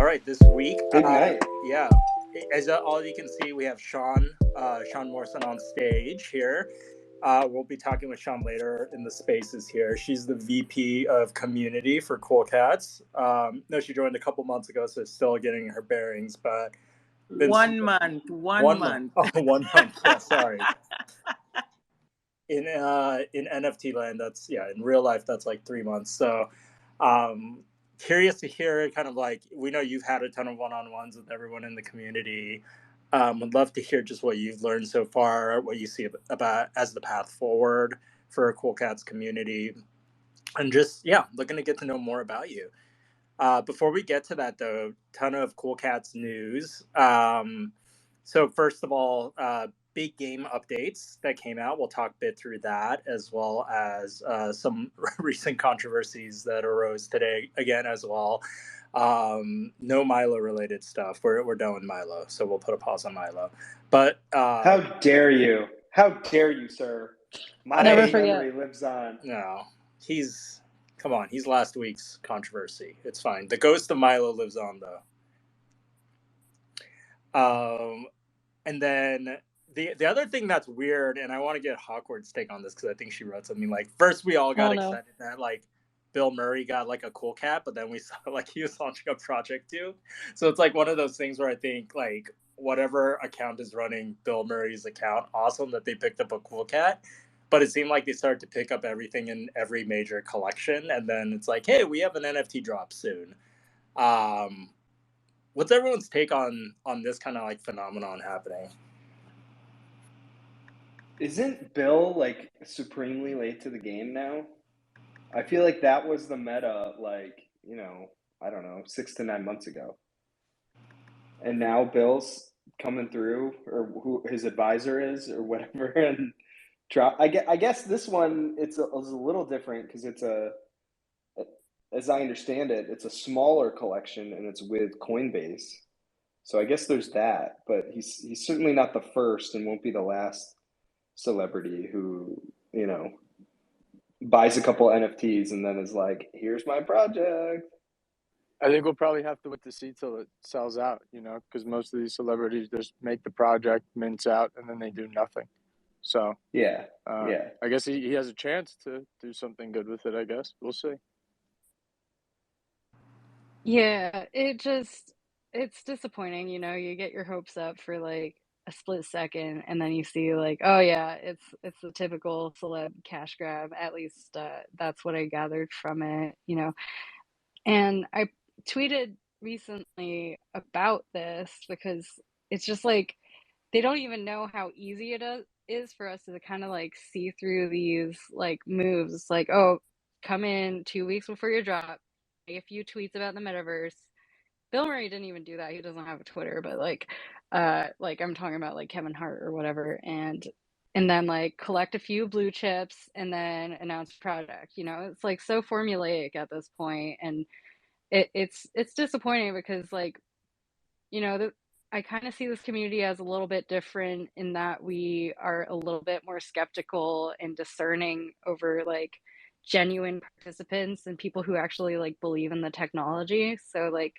right, this week, Big night. yeah, as all you can see, we have Sean Morson on stage here. We'll be talking with Sean later in the spaces here. She's the VP of Community for Coolcats. No, she joined a couple months ago, so still getting her bearings. But 1 month. Oh, 1 month. Yeah, sorry. In NFT land, that's in real life, that's like 3 months. So, curious to hear kind of like, we know you've had a ton of one-on-ones with everyone in the community. Would love to hear just what you've learned so far, what you see about as the path forward for a Coolcats community, and just looking to get to know more about you. Before we get to that, though, ton of Coolcats news. So first of all, big game updates that came out. We'll talk a bit through that, as well as some recent controversies that arose today again as well. No Milo related stuff. We're done with Milo, so we'll put a pause on Milo. But how dare you? How dare you, sir? My memory lives on. No, come on, he's last week's controversy. It's fine. The ghost of Milo lives on, though. And then the other thing that's weird, and I want to get Hawkward's take on this because I think she wrote something like, first we all got excited that like Bill Murray got like a cool cat, but then we saw like he was launching a project too. So it's like one of those things where I think like whatever account is running Bill Murray's account, awesome that they picked up a cool cat. But it seemed like they started to pick up everything in every major collection, and then it's like, hey, we have an NFT drop soon. What's everyone's take on this kind of like phenomenon happening? Isn't Bill like supremely late to the game now? I feel like that was the meta, like, I don't know, 6 to 9 months ago. And now Bill's coming through, or who his advisor is, or whatever, and drop. I guess this one it's a little different because it's as I understand it, it's a smaller collection and it's with Coinbase. So I guess there's that, but he's certainly not the first and won't be the last celebrity who, buys a couple NFTs and then is like, here's my project. I think we'll probably have to wait to see till it sells out, because most of these celebrities just make the project, mints out, and then they do nothing. So I guess he has a chance to do something good with it. I guess we'll see. Yeah, it's disappointing. You get your hopes up for like a split second, and then you see like, oh yeah, it's the typical celeb cash grab. At least that's what I gathered from it. And I tweeted recently about this because it's just like they don't even know how easy it is for us to kind of like see through these like moves. It's like, oh, come in 2 weeks before your drop, make a few tweets about the metaverse. Bill Murray didn't even do that. He doesn't have a Twitter, but like I'm talking about like Kevin Hart or whatever, and then like collect a few blue chips and then announce project. It's like so formulaic at this point, and it's disappointing because like I kind of see this community as a little bit different in that we are a little bit more skeptical and discerning over like genuine participants and people who actually like believe in the technology. So like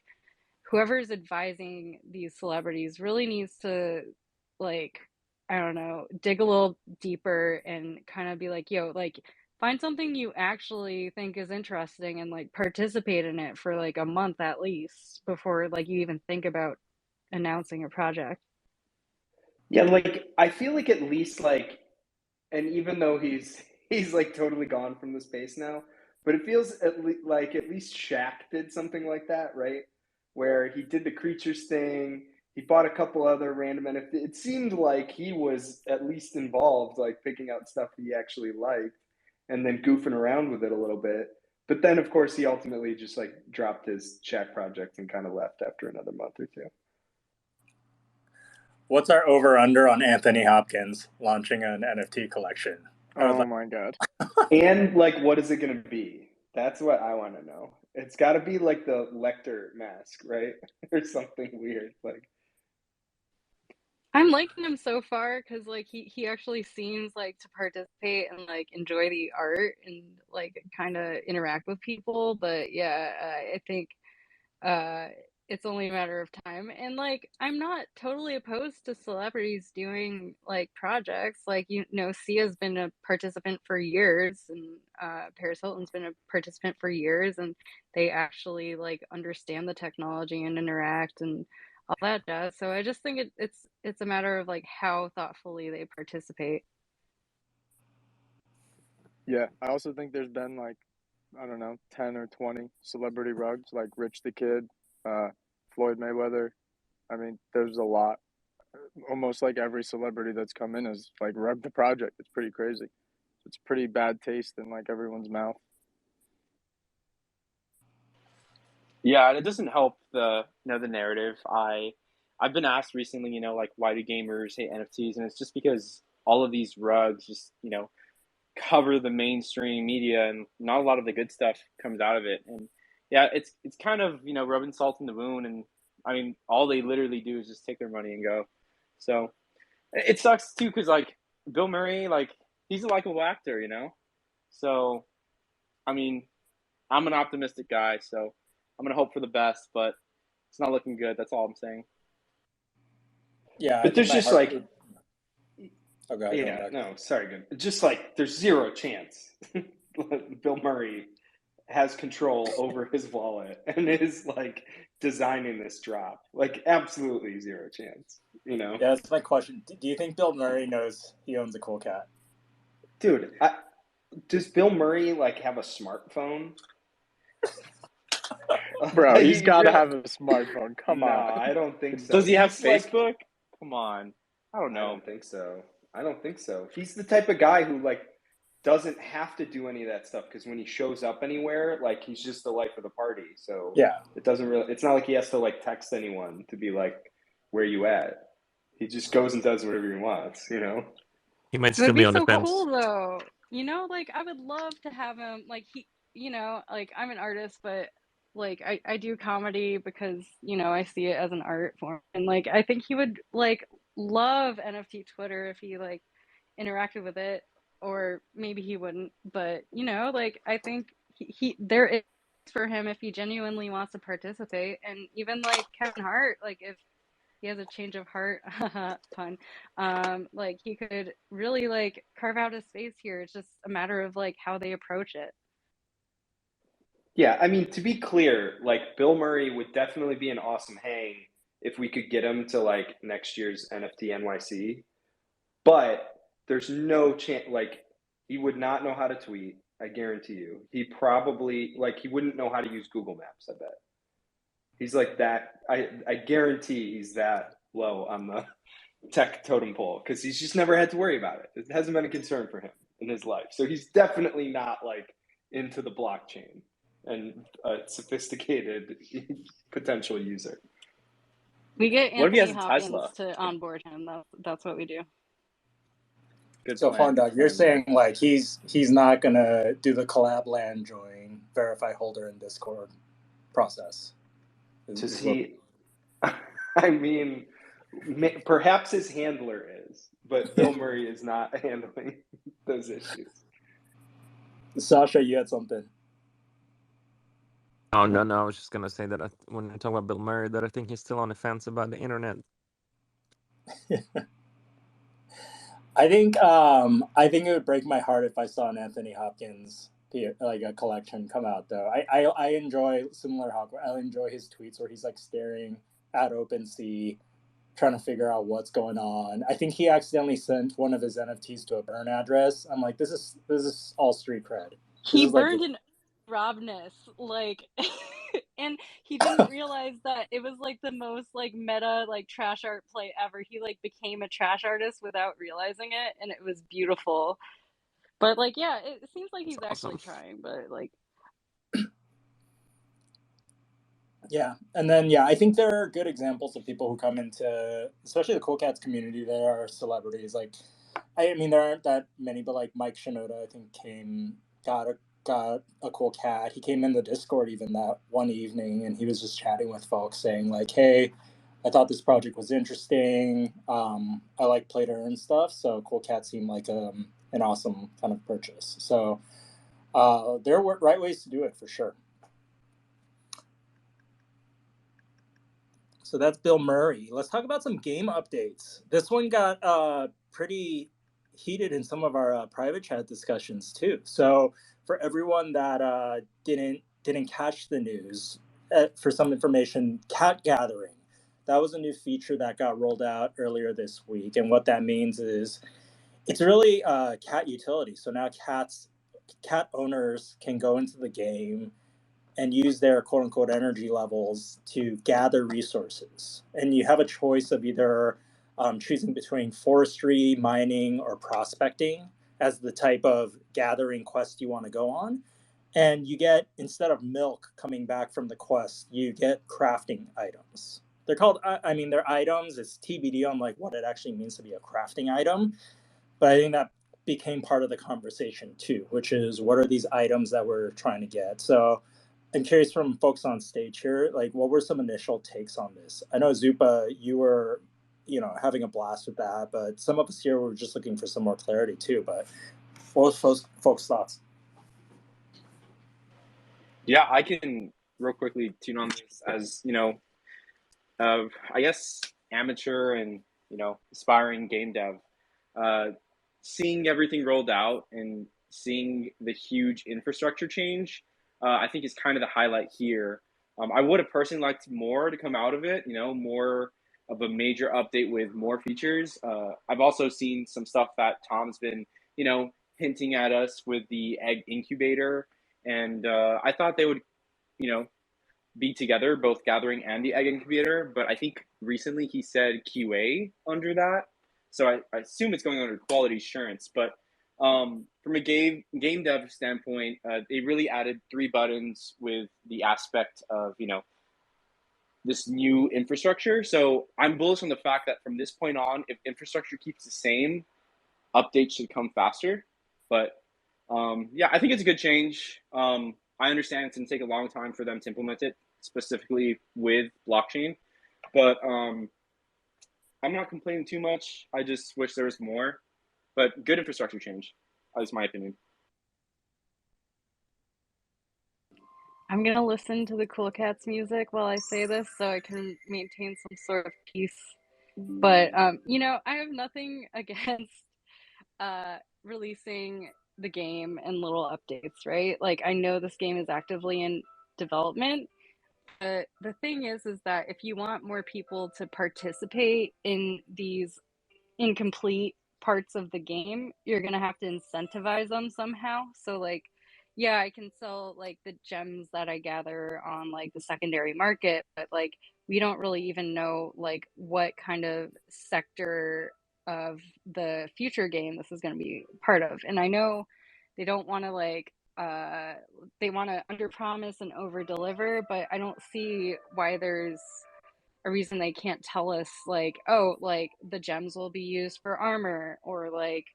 whoever's advising these celebrities really needs to like, I don't know, dig a little deeper and kind of be like, yo, like find something you actually think is interesting and like participate in it for like a month at least before like you even think about announcing a project. Yeah, like I feel like at least like, and even though he's like totally gone from the space now, but it feels at least Shaq did something like that, right? Where he did the creatures thing, he bought a couple other random NFTs. It seemed like he was at least involved, like picking out stuff he actually liked and then goofing around with it a little bit. But then, of course, he ultimately just like dropped his Shaq project and kind of left after another month or two. What's our over-under on Anthony Hopkins launching an NFT collection? Oh my God. And like, what is it going to be? That's what I want to know. It's got to be like the Lecter mask, right? Or something weird. Like, I'm liking him so far because like he actually seems like to participate and like enjoy the art and like kind of interact with people. But yeah, I think it's only a matter of time. And like, I'm not totally opposed to celebrities doing like projects. Like, you know, Sia's been a participant for years, and Paris Hilton's been a participant for years, and they actually like understand the technology and interact and all that jazz. So I just think it's a matter of like how thoughtfully they participate. Yeah, I also think there's been like, I don't know, 10 or 20 celebrity rugs, like Rich the Kid, Floyd Mayweather. I mean, there's a lot. Almost like every celebrity that's come in has like rugged the project. It's pretty crazy. It's pretty bad taste in like everyone's mouth. Yeah, and it doesn't help the narrative. I've been asked recently, like, why do gamers hate NFTs? And it's just because all of these rugs just, cover the mainstream media, and not a lot of the good stuff comes out of it. And yeah, it's kind of, rubbing salt in the wound. And I mean, all they literally do is just take their money and go. So it sucks too, because like Bill Murray, like, he's a likable actor, So I mean, I'm an optimistic guy, so I'm gonna hope for the best, but it's not looking good. That's all I'm saying. Yeah, but there's just like, okay, yeah, no, sorry, good. Just like there's zero chance Bill Murray has control over his wallet and is like designing this drop. Like absolutely zero chance. Yeah, that's my question. Do you think Bill Murray knows he owns a cool cat? Dude, does Bill Murray like have a smartphone? Bro, he's got to have a smartphone. Come on. No, I don't think so. Does he have Facebook? Come on. I don't know. I don't think so. He's the type of guy who like doesn't have to do any of that stuff, because when he shows up anywhere, like he's just the life of the party. So yeah, it's not like he has to like text anyone to be like, where you at? He just goes and does whatever he wants, He might still be on the fence. Cool though. Like I would love to have him, like like I'm an artist, but like I do comedy because, I see it as an art form. And like I think he would like love NFT Twitter if he like interacted with it, or maybe he wouldn't, but like I think he there is for him if he genuinely wants to participate. And even like Kevin Hart, like if he has a change of heart, pun, like he could really like carve out a space here. It's just a matter of like how they approach it. Yeah, I mean, to be clear, like Bill Murray would definitely be an awesome hang if we could get him to like next year's NFT NYC, but there's no chance. Like he would not know how to tweet, I guarantee you. He probably he wouldn't know how to use Google Maps, I bet. He's like that. I guarantee he's that low on the tech totem pole, because he's just never had to worry about it. It hasn't been a concern for him in his life. So he's definitely not like into the blockchain and a sophisticated potential user. We get Anthony Hopkins to onboard him. That's what we do. Good. So Fun Dog, you're saying like he's not gonna do the collab land join, verify holder in Discord process. Does he? I mean, perhaps his handler is, but Bill Murray is not handling those issues. Sasha, you had something. Oh, no. I was just going to say that when I talk about Bill Murray, that I think he's still on the fence about the internet. I think it would break my heart if I saw an Anthony Hopkins like a collection come out though. I enjoy similar Hopkins. I enjoy his tweets where he's like staring at OpenSea, trying to figure out what's going on. I think he accidentally sent one of his NFTs to a burn address. I'm like, this is all street cred. He burned an Robness, like, and he didn't realize that it was like the most like meta like trash art play ever. He like became a trash artist without realizing it, and it was beautiful. But like, yeah, it seems like he's actually trying, but like, yeah. And then I think there are good examples of people who come into, especially the Cool Cats community. There are celebrities like, I mean, there aren't that many, but like Mike Shinoda, I think got a cool cat. He came in the Discord even that one evening, and he was just chatting with folks saying like, hey, I thought this project was interesting. I like play to earn stuff. So Cool Cat seemed like an awesome kind of purchase. So there were right ways to do it for sure. So that's Bill Murray. Let's talk about some game updates. This one got pretty heated in some of our private chat discussions too. So for everyone that didn't catch the news, for some information, cat gathering. That was a new feature that got rolled out earlier this week, and what that means is it's really cat utility. So now cat owners can go into the game and use their quote unquote energy levels to gather resources. And you have a choice of either choosing between forestry, mining, or prospecting as the type of gathering quest you want to go on. And you get, instead of milk coming back from the quest, you get crafting items. They're called, I mean, they're items. It's TBD on like what it actually means to be a crafting item. But I think that became part of the conversation too, which is what are these items that we're trying to get? So I'm curious from folks on stage here, like what were some initial takes on this? I know Zupa, you were, having a blast with that, but some of us here were just looking for some more clarity too. But what was folks' thoughts? Yeah, I can real quickly tune on this as, I guess amateur and, aspiring game dev. Seeing everything rolled out and seeing the huge infrastructure change, I think is kind of the highlight here. I would have personally liked more to come out of it, more of a major update with more features. I've also seen some stuff that Tom's been, hinting at us with the egg incubator. And I thought they would, be together, both gathering and the egg incubator. But I think recently he said QA under that. So I assume it's going under quality assurance. But from a game dev standpoint, they really added 3 buttons with the aspect of, this new infrastructure. So I'm bullish on the fact that from this point on, if infrastructure keeps the same, updates should come faster. But yeah, I think it's a good change. I understand it's going to take a long time for them to implement it, specifically with blockchain. But I'm not complaining too much. I just wish there was more. But good infrastructure change, is my opinion. I'm going to listen to the Cool Cats music while I say this so I can maintain some sort of peace. But, I have nothing against releasing the game and little updates, right? Like, I know this game is actively in development. But the thing is that if you want more people to participate in these incomplete parts of the game, you're going to have to incentivize them somehow. So, like, yeah, I can sell like the gems that I gather on like the secondary market, but like we don't really even know like what kind of sector of the future game this is going to be part of. And I know they don't want to like they want to underpromise and overdeliver, but I don't see why there's a reason they can't tell us like, oh, like the gems will be used for armor, or like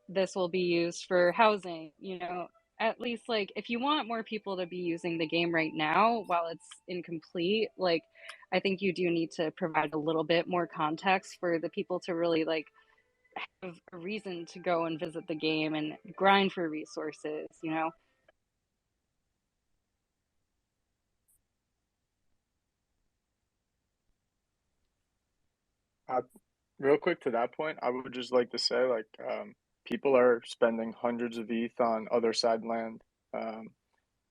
this will be used for housing, at least like if you want more people to be using the game right now while it's incomplete, like I think you do need to provide a little bit more context for the people to really like have a reason to go and visit the game and grind for resources, Real quick to that point, I would just like to say, like, people are spending hundreds of ETH on other side land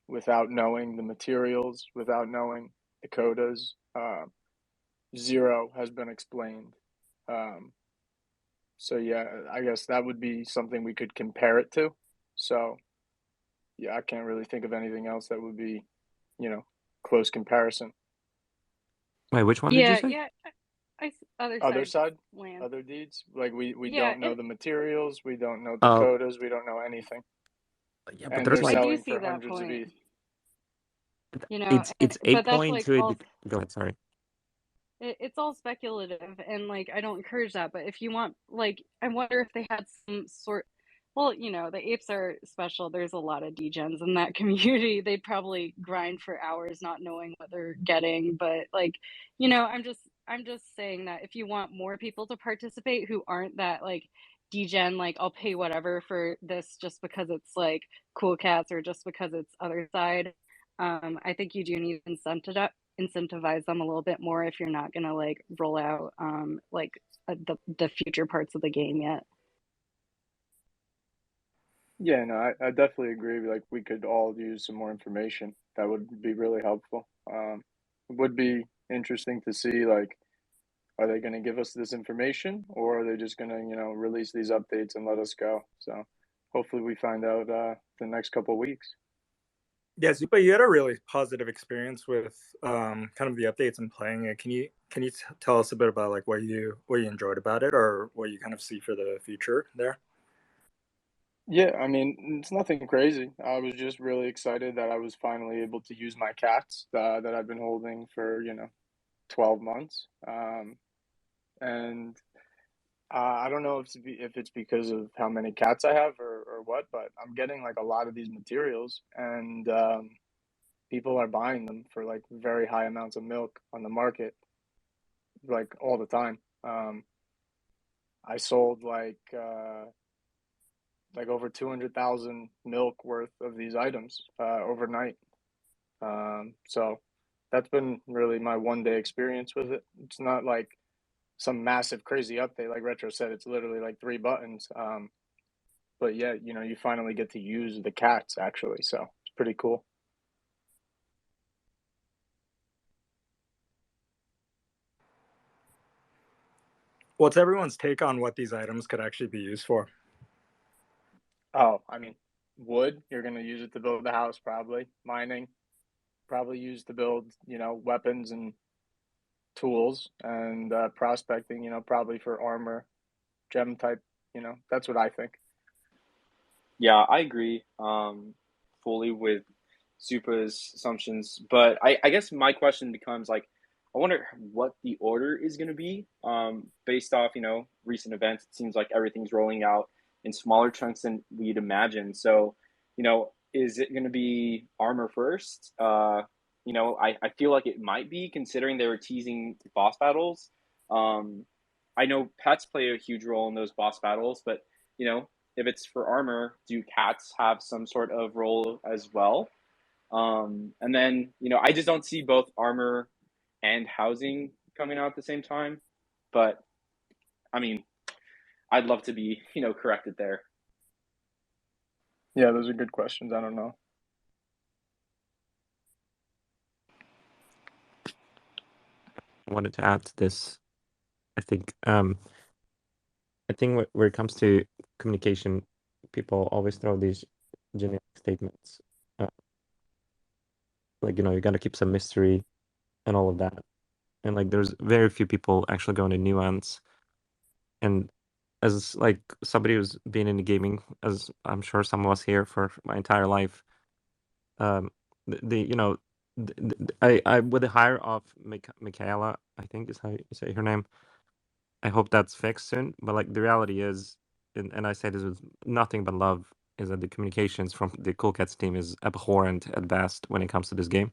without knowing the materials, without knowing the quotas. Zero has been explained. So yeah, I guess that would be something we could compare it to. So yeah, I can't really think of anything else that would be, close comparison. Wait, which one did you say? Yeah. Other side land. Other deeds, like we don't know the materials, we don't know the quotas, we don't know anything. Yeah, but there's they're I do selling see for that hundreds point. of ETH. It's but that's like all, go ahead, sorry. It's all speculative, and like I don't encourage that. But if you want, like, I wonder if they had some sort. Well, the apes are special. There's a lot of degens in that community. They'd probably grind for hours not knowing what they're getting. But like, I'm just saying that if you want more people to participate who aren't that like degen, like I'll pay whatever for this just because it's like Cool Cats or just because it's other side. I think you do need incentivize them a little bit more if you're not going to like roll out like the future parts of the game yet. Yeah, no, I definitely agree. Like, we could all use some more information. That would be really helpful. It would be interesting to see, like, are they going to give us this information, or are they just going to, you know, release these updates and let us go? So hopefully we find out the next couple of weeks. Yeah, Zupa, you had a really positive experience with kind of the updates and playing it. Can you tell us a bit about like what you enjoyed about it, or what you kind of see for the future there? Yeah, I mean, it's nothing crazy. I was just really excited that I was finally able to use my cats that I've been holding for, you know, 12 months. And I don't know if it's because of how many cats I have or what, but I'm getting like a lot of these materials, and people are buying them for like very high amounts of milk on the market, like all the time. I sold like over 200,000 milk worth of these items overnight. So that's been really my 1 day experience with it. It's not like some massive crazy update like Retro said. It's literally like 3 buttons. But yeah, you know, you finally get to use the cats actually, so it's pretty cool. What's everyone's take on what these items could actually be used for? Oh, I mean, wood, you're going to use it to build the house, probably. Mining, probably used to build, you know, weapons and tools. And prospecting, you know, probably for armor, gem type, you know, that's what I think. Yeah, I agree fully with Zupa's assumptions. But I guess my question becomes like, I wonder what the order is going to be based off, you know, recent events. It seems like everything's rolling out in smaller chunks than we'd imagine. So, you know, is it going to be armor first? You know, I feel like it might be, considering they were teasing boss battles. I know pets play a huge role in those boss battles, but, you know, if it's for armor, do cats have some sort of role as well? And then, you know, I just don't see both armor and housing coming out at the same time. But I mean, I'd love to be, you know, corrected there. Yeah, those are good questions. I don't know. I wanted to add to this. I think where it comes to communication, people always throw these generic statements, like, you know, you got to keep some mystery and all of that, and like there's very few people actually go into nuance. And as like somebody who's been in gaming, as I'm sure some of us here, for my entire life, you know, I with the hire of Michaela, I think is how you say her name. I hope that's fixed soon. But like the reality is, and I say this with nothing but love, is that the communications from the Cool Cats team is abhorrent at best when it comes to this game.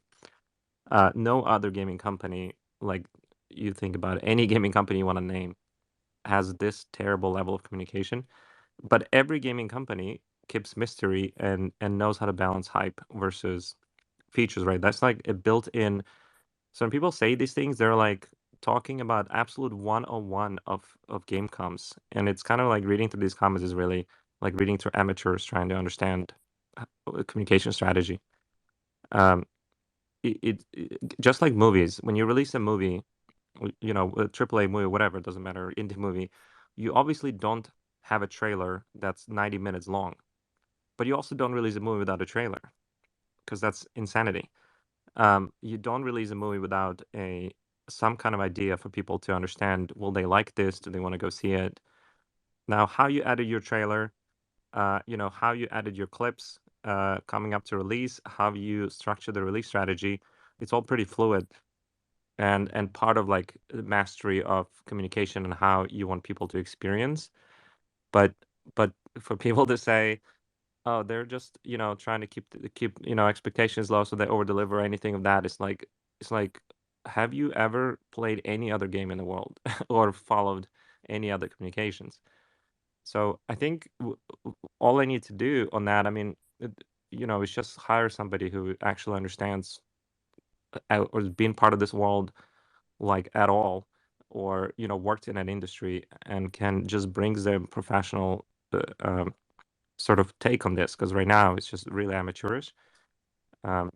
No other gaming company, like you think about any gaming company you want to name, has this terrible level of communication. But every gaming company keeps mystery and knows how to balance hype versus features, right? That's like a built-in. So when people say these things, they're like talking about absolute 101 of game comms, and it's kind of like reading through these comments is really like reading through amateurs trying to understand communication strategy. It just like movies. When you release a movie, you know, a AAA movie, whatever, it doesn't matter, indie movie, you obviously don't have a trailer that's 90 minutes long, but you also don't release a movie without a trailer, because that's insanity. You don't release a movie without some kind of idea for people to understand, will they like this? Do they want to go see it? Now, how you added your trailer, you know, how you added your clips coming up to release, how you structure the release strategy, it's all pretty fluid. And part of like mastery of communication and how you want people to experience. But for people to say, oh, they're just, you know, trying to keep you know, expectations low so they over deliver, anything of that, it's like, have you ever played any other game in the world or followed any other communications? So I think all I need to do on that, I mean, you know, is just hire somebody who actually understands or been part of this world like at all, or worked in an industry and can just brings their professional sort of take on this, because right now it's just really amateurish. Um,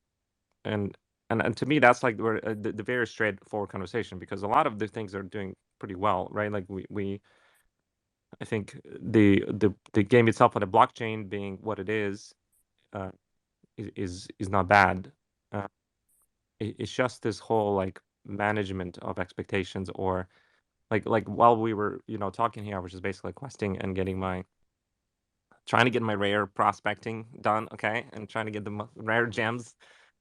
and and to me that's like where the very straightforward conversation, because a lot of the things are doing pretty well, right? Like we I think the game itself on the blockchain being what it is, uh, is not bad. Uh, it's just this whole like management of expectations, or like while we were talking here, I was just basically questing and trying to get my rare prospecting done, okay, and trying to get the rare gems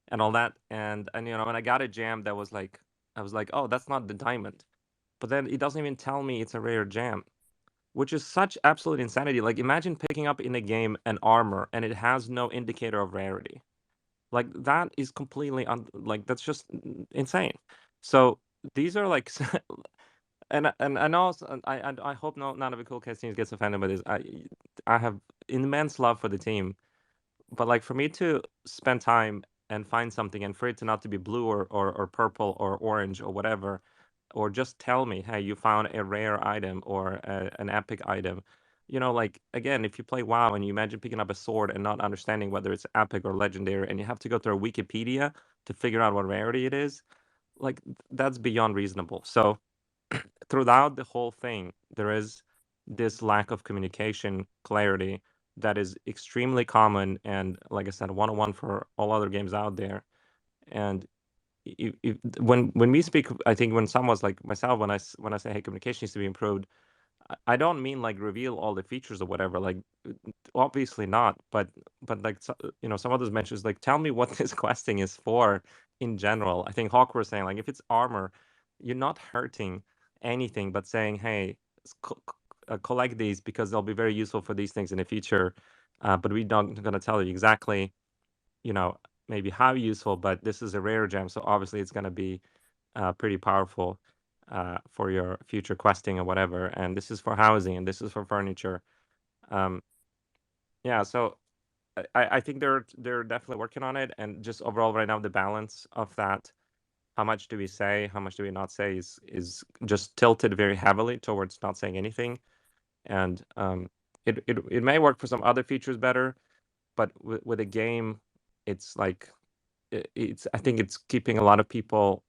and all that, and when I got a gem that was like, I was like, oh, that's not the diamond, but then it doesn't even tell me it's a rare gem, which is such absolute insanity. Like, imagine picking up in a game an armor and it has no indicator of rarity. Like, that is completely like, that's just insane. So these are like and also I hope none of the Cool Cats teams gets offended by this. I have immense love for the team, but like for me to spend time and find something and for it to not to be blue or purple or orange or whatever, or just tell me, hey, you found a rare item or an epic item. Like, again, if you play WoW and you imagine picking up a sword and not understanding whether it's epic or legendary, and you have to go through a Wikipedia to figure out what rarity it is, like, that's beyond reasonable. So throughout the whole thing, there is this lack of communication clarity that is extremely common, and like I said, 101 for all other games out there. And when we speak, I think when someone's like myself, when I say, hey, communication needs to be improved, I don't mean like reveal all the features or whatever. Like, obviously not. But like, some others mentions like, tell me what this questing is for in general. I think Hawk was saying, like, if it's armor, you're not hurting anything but saying, hey, collect these because they'll be very useful for these things in the future. But we're not going to tell you exactly, maybe how useful. But this is a rare gem, so obviously it's going to be pretty powerful for your future questing or whatever. And this is for housing, and this is for furniture. Yeah, so I think they're definitely working on it, and just overall right now the balance of that, how much do we say, how much do we not say, is just tilted very heavily towards not saying anything. And it may work for some other features better, but with a game, it's like I think it's keeping a lot of people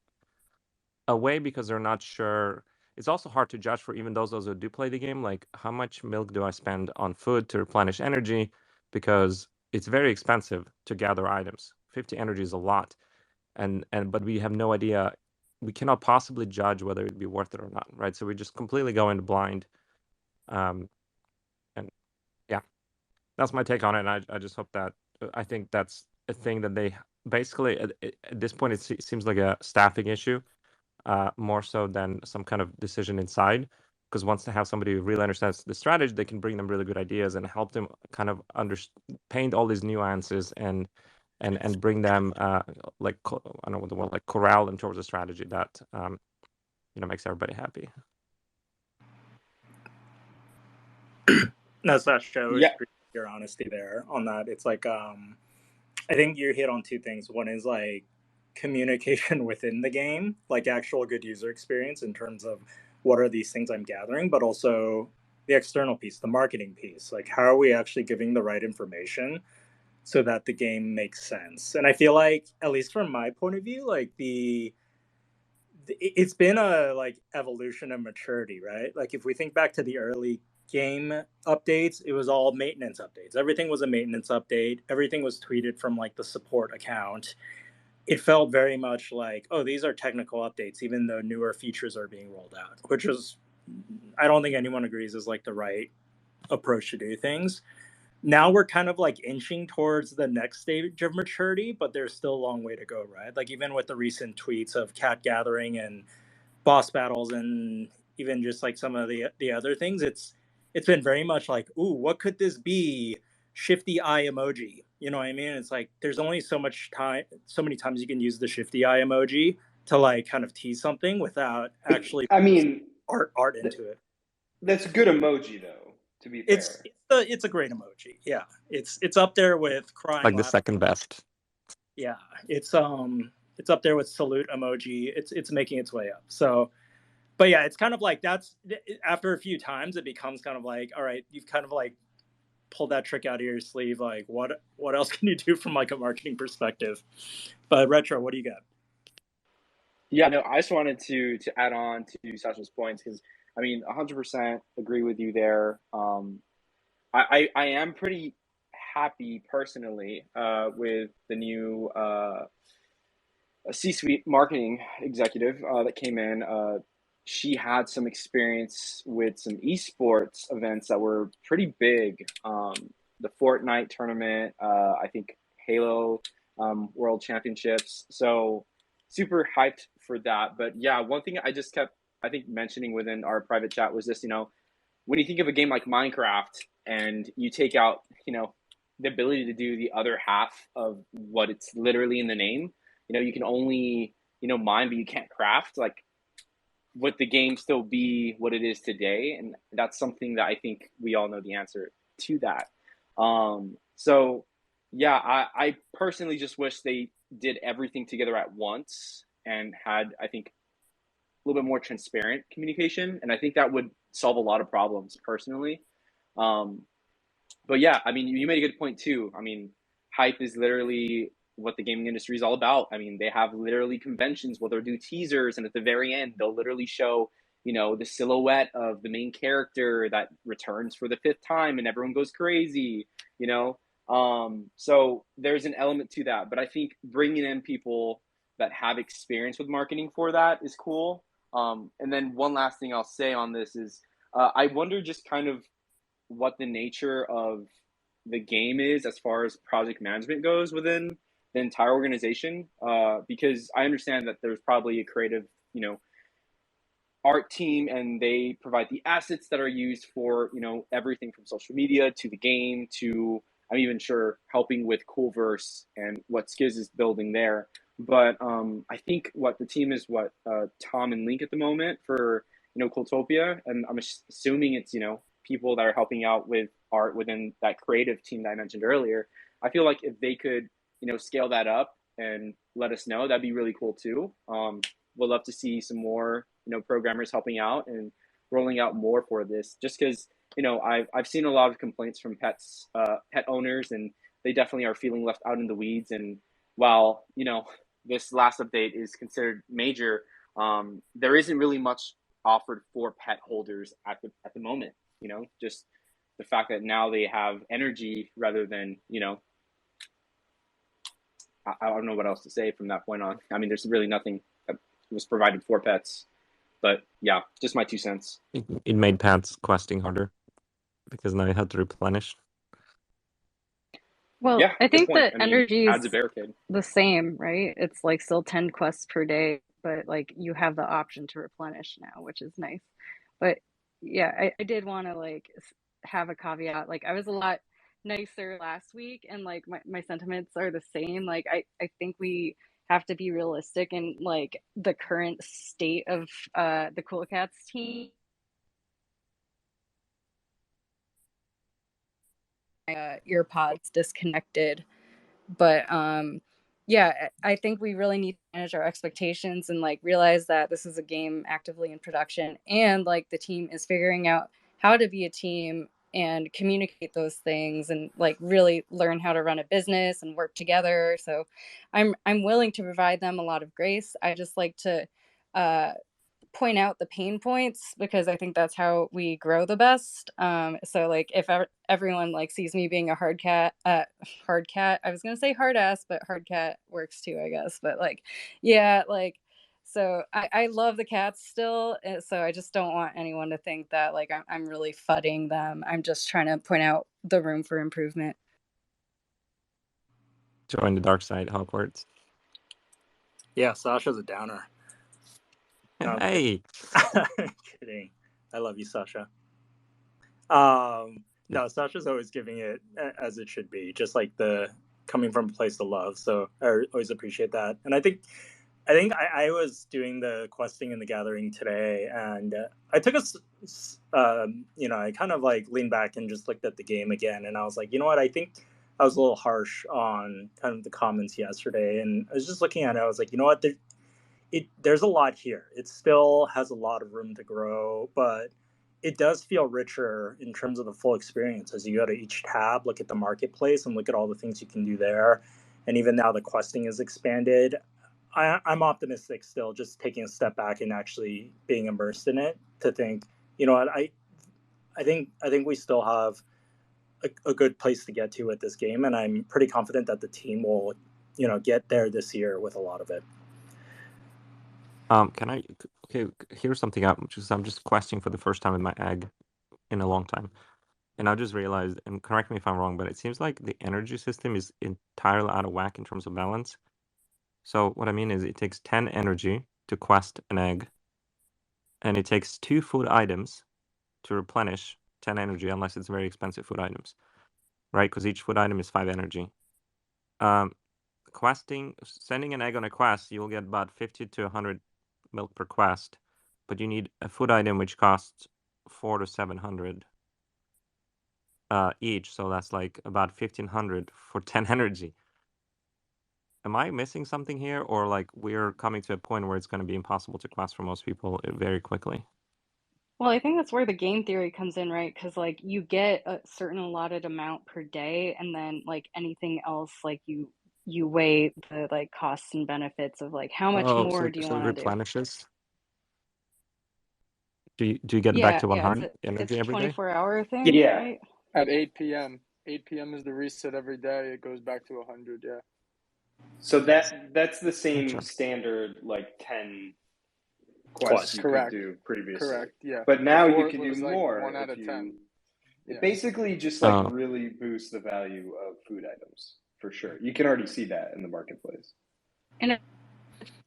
away because they're not sure. It's also hard to judge for even those who do play the game, like, how much milk do I spend on food to replenish energy, because it's very expensive to gather items. 50 energy is a lot, but we have no idea. We cannot possibly judge whether it'd be worth it or not, right? So we just completely go in blind. And yeah, that's my take on it. And I just hope that, I think that's a thing that they basically at this point, it seems like a staffing issue, more so than some kind of decision inside. Because once they have somebody who really understands the strategy, they can bring them really good ideas and help them kind of paint all these nuances and bring them like I don't know what the word, like, corral them towards a strategy that makes everybody happy. No, Sasha, I always Yeah. appreciate your honesty there on that. It's like, I think you hit on two things. One is like communication within the game, like actual good user experience in terms of what are these things I'm gathering, but also the external piece, the marketing piece. Like, how are we actually giving the right information so that the game makes sense? And I feel like, at least from my point of view, like it's been a like evolution of maturity, right? Like, if we think back to the early game updates, it was all maintenance updates. Everything was a maintenance update. Everything was tweeted from like the support account. It felt very much like, oh, these are technical updates, even though newer features are being rolled out, which is, I don't think anyone agrees, is like the right approach to do things. Now we're kind of like inching towards the next stage of maturity, but there's still a long way to go, right? Like, even with the recent tweets of cat gathering and boss battles, and even just like some of the other things, it's been very much like, ooh, what could this be? Shifty eye emoji. You know what I mean? It's like there's only so many times you can use the shifty eye emoji to like kind of tease something without actually, I mean, art into it. That's a good emoji, though. To be fair, it's a great emoji. Yeah, it's up there with crying. Like the second best. Yeah, it's it's up there with salute emoji. It's making its way up. So, but yeah, it's kind of like that's after a few times, it becomes kind of like, all right, you've kind of like pulled that trick out of your sleeve. Like, what else can you do from like a marketing perspective? But Retro, what do you got? Yeah, no, I just wanted to add on to Sasha's points because I mean, 100% agree with you there. I am pretty happy personally with the new C-suite marketing executive that came in. She had some experience with some esports events that were pretty big. The Fortnite tournament, I think Halo World Championships. So super hyped for that. But yeah, one thing I just kept, I think, mentioning within our private chat was this, when you think of a game like Minecraft and you take out, the ability to do the other half of what it's literally in the name, you can only, mine, but you can't craft. Like, would the game still be what it is today? And that's something that I think we all know the answer to that. So yeah, I personally just wish they did everything together at once and had, I think, a little bit more transparent communication. And I think that would solve a lot of problems personally. But yeah, I mean, you made a good point too. I mean, hype is literally what the gaming industry is all about. I mean, they have literally conventions where they'll do teasers, and at the very end, they'll literally show, the silhouette of the main character that returns for the 5th time, and everyone goes crazy, So there's an element to that. But I think bringing in people that have experience with marketing for that is cool. And then one last thing I'll say on this is, I wonder just kind of what the nature of the game is as far as project management goes within the entire organization, because I understand that there's probably a creative, art team, and they provide the assets that are used for, everything from social media to the game to, I'm even sure, helping with Coolverse and what Skiz is building there. But I think what the team is Tom and Link at the moment for, Cooltopia, and I'm assuming it's, people that are helping out with art within that creative team that I mentioned earlier. I feel like if they could, scale that up and let us know, that'd be really cool too. We'd love to see some more, programmers helping out and rolling out more for this, just because, I've seen a lot of complaints from pet owners, and they definitely are feeling left out in the weeds. And while, this last update is considered major, there isn't really much offered for pet holders at the moment. Just the fact that now they have energy rather than, I don't know what else to say from that point on. I mean, there's really nothing that was provided for pets, but yeah, just my 2 cents. It made pets questing harder because now you have to replenish. Well, yeah, I think that energy is barricade. The same, right? It's like still 10 quests per day, but like you have the option to replenish now, which is nice. But yeah, I did want to like have a caveat. Like I was a lot nicer last week, and like my sentiments are the same. Like I think we have to be realistic in like the current state of the Cool Cats team. Earpods disconnected, but yeah, I think we really need to manage our expectations and like realize that this is a game actively in production, and like the team is figuring out how to be a team and communicate those things and like really learn how to run a business and work together. So I'm willing to provide them a lot of grace. I just like to point out the pain points because I think that's how we grow the best. So like if everyone like sees me being a hard cat, I was gonna say hard ass, but hard cat works too, I guess. But like, yeah, like, so I love the cats still. So I just don't want anyone to think that like I'm really fudding them. I'm just trying to point out the room for improvement. Join the dark side, Hogwarts. Yeah, Sasha's a downer. No, hey, kidding. I love you, Sasha. No, Sasha's always giving it as it should be, just like the coming from a place of love. So I always appreciate that. And I think I was doing the questing in the gathering today, and I took I kind of like leaned back and just looked at the game again, and I was like, you know what? I think I was a little harsh on kind of the comments yesterday, and I was just looking at it. I was like, you know what? There's a lot here. It still has a lot of room to grow, but it does feel richer in terms of the full experience as you go to each tab, look at the marketplace, and look at all the things you can do there. And even now the questing is expanded. I'm optimistic still, just taking a step back and actually being immersed in it to think, you know what, I think we still have a good place to get to with this game, and I'm pretty confident that the team will, you know, get there this year with a lot of it. Okay, here's something up, which is I'm just questing for the first time with my egg in a long time. And I just realized, and correct me if I'm wrong, but it seems like the energy system is entirely out of whack in terms of balance. So what I mean is it takes 10 energy to quest an egg, and it takes 2 food items to replenish 10 energy, unless it's very expensive food items, right? Because each food item is 5 energy. Sending an egg on a quest, you'll get about 50 to 100 milk per quest, but you need a food item which costs 400 to 700 each, so that's like about 1500 for 10 energy. Am I missing something here, or like we're coming to a point where it's going to be impossible to quest for most people very quickly? Well, I think that's where the game theory comes in, right? Because like you get a certain allotted amount per day, and then like anything else, like you weigh the like costs and benefits of like how much more do you So it want to do? replenishes. Do you get back Yeah, to 100 energy it's a every day? 24-hour thing, Yeah. right? At 8 p.m. 8 p.m. is the reset every day. It goes back to 100. Yeah. So that's the same Gotcha. standard like 10 quests you Correct. could do previously. Correct. Yeah. But now Before you can it do was more like 1 out if of you. 10. It Yeah. basically just like really boosts the value of food items for sure. You can already see that in the marketplace. And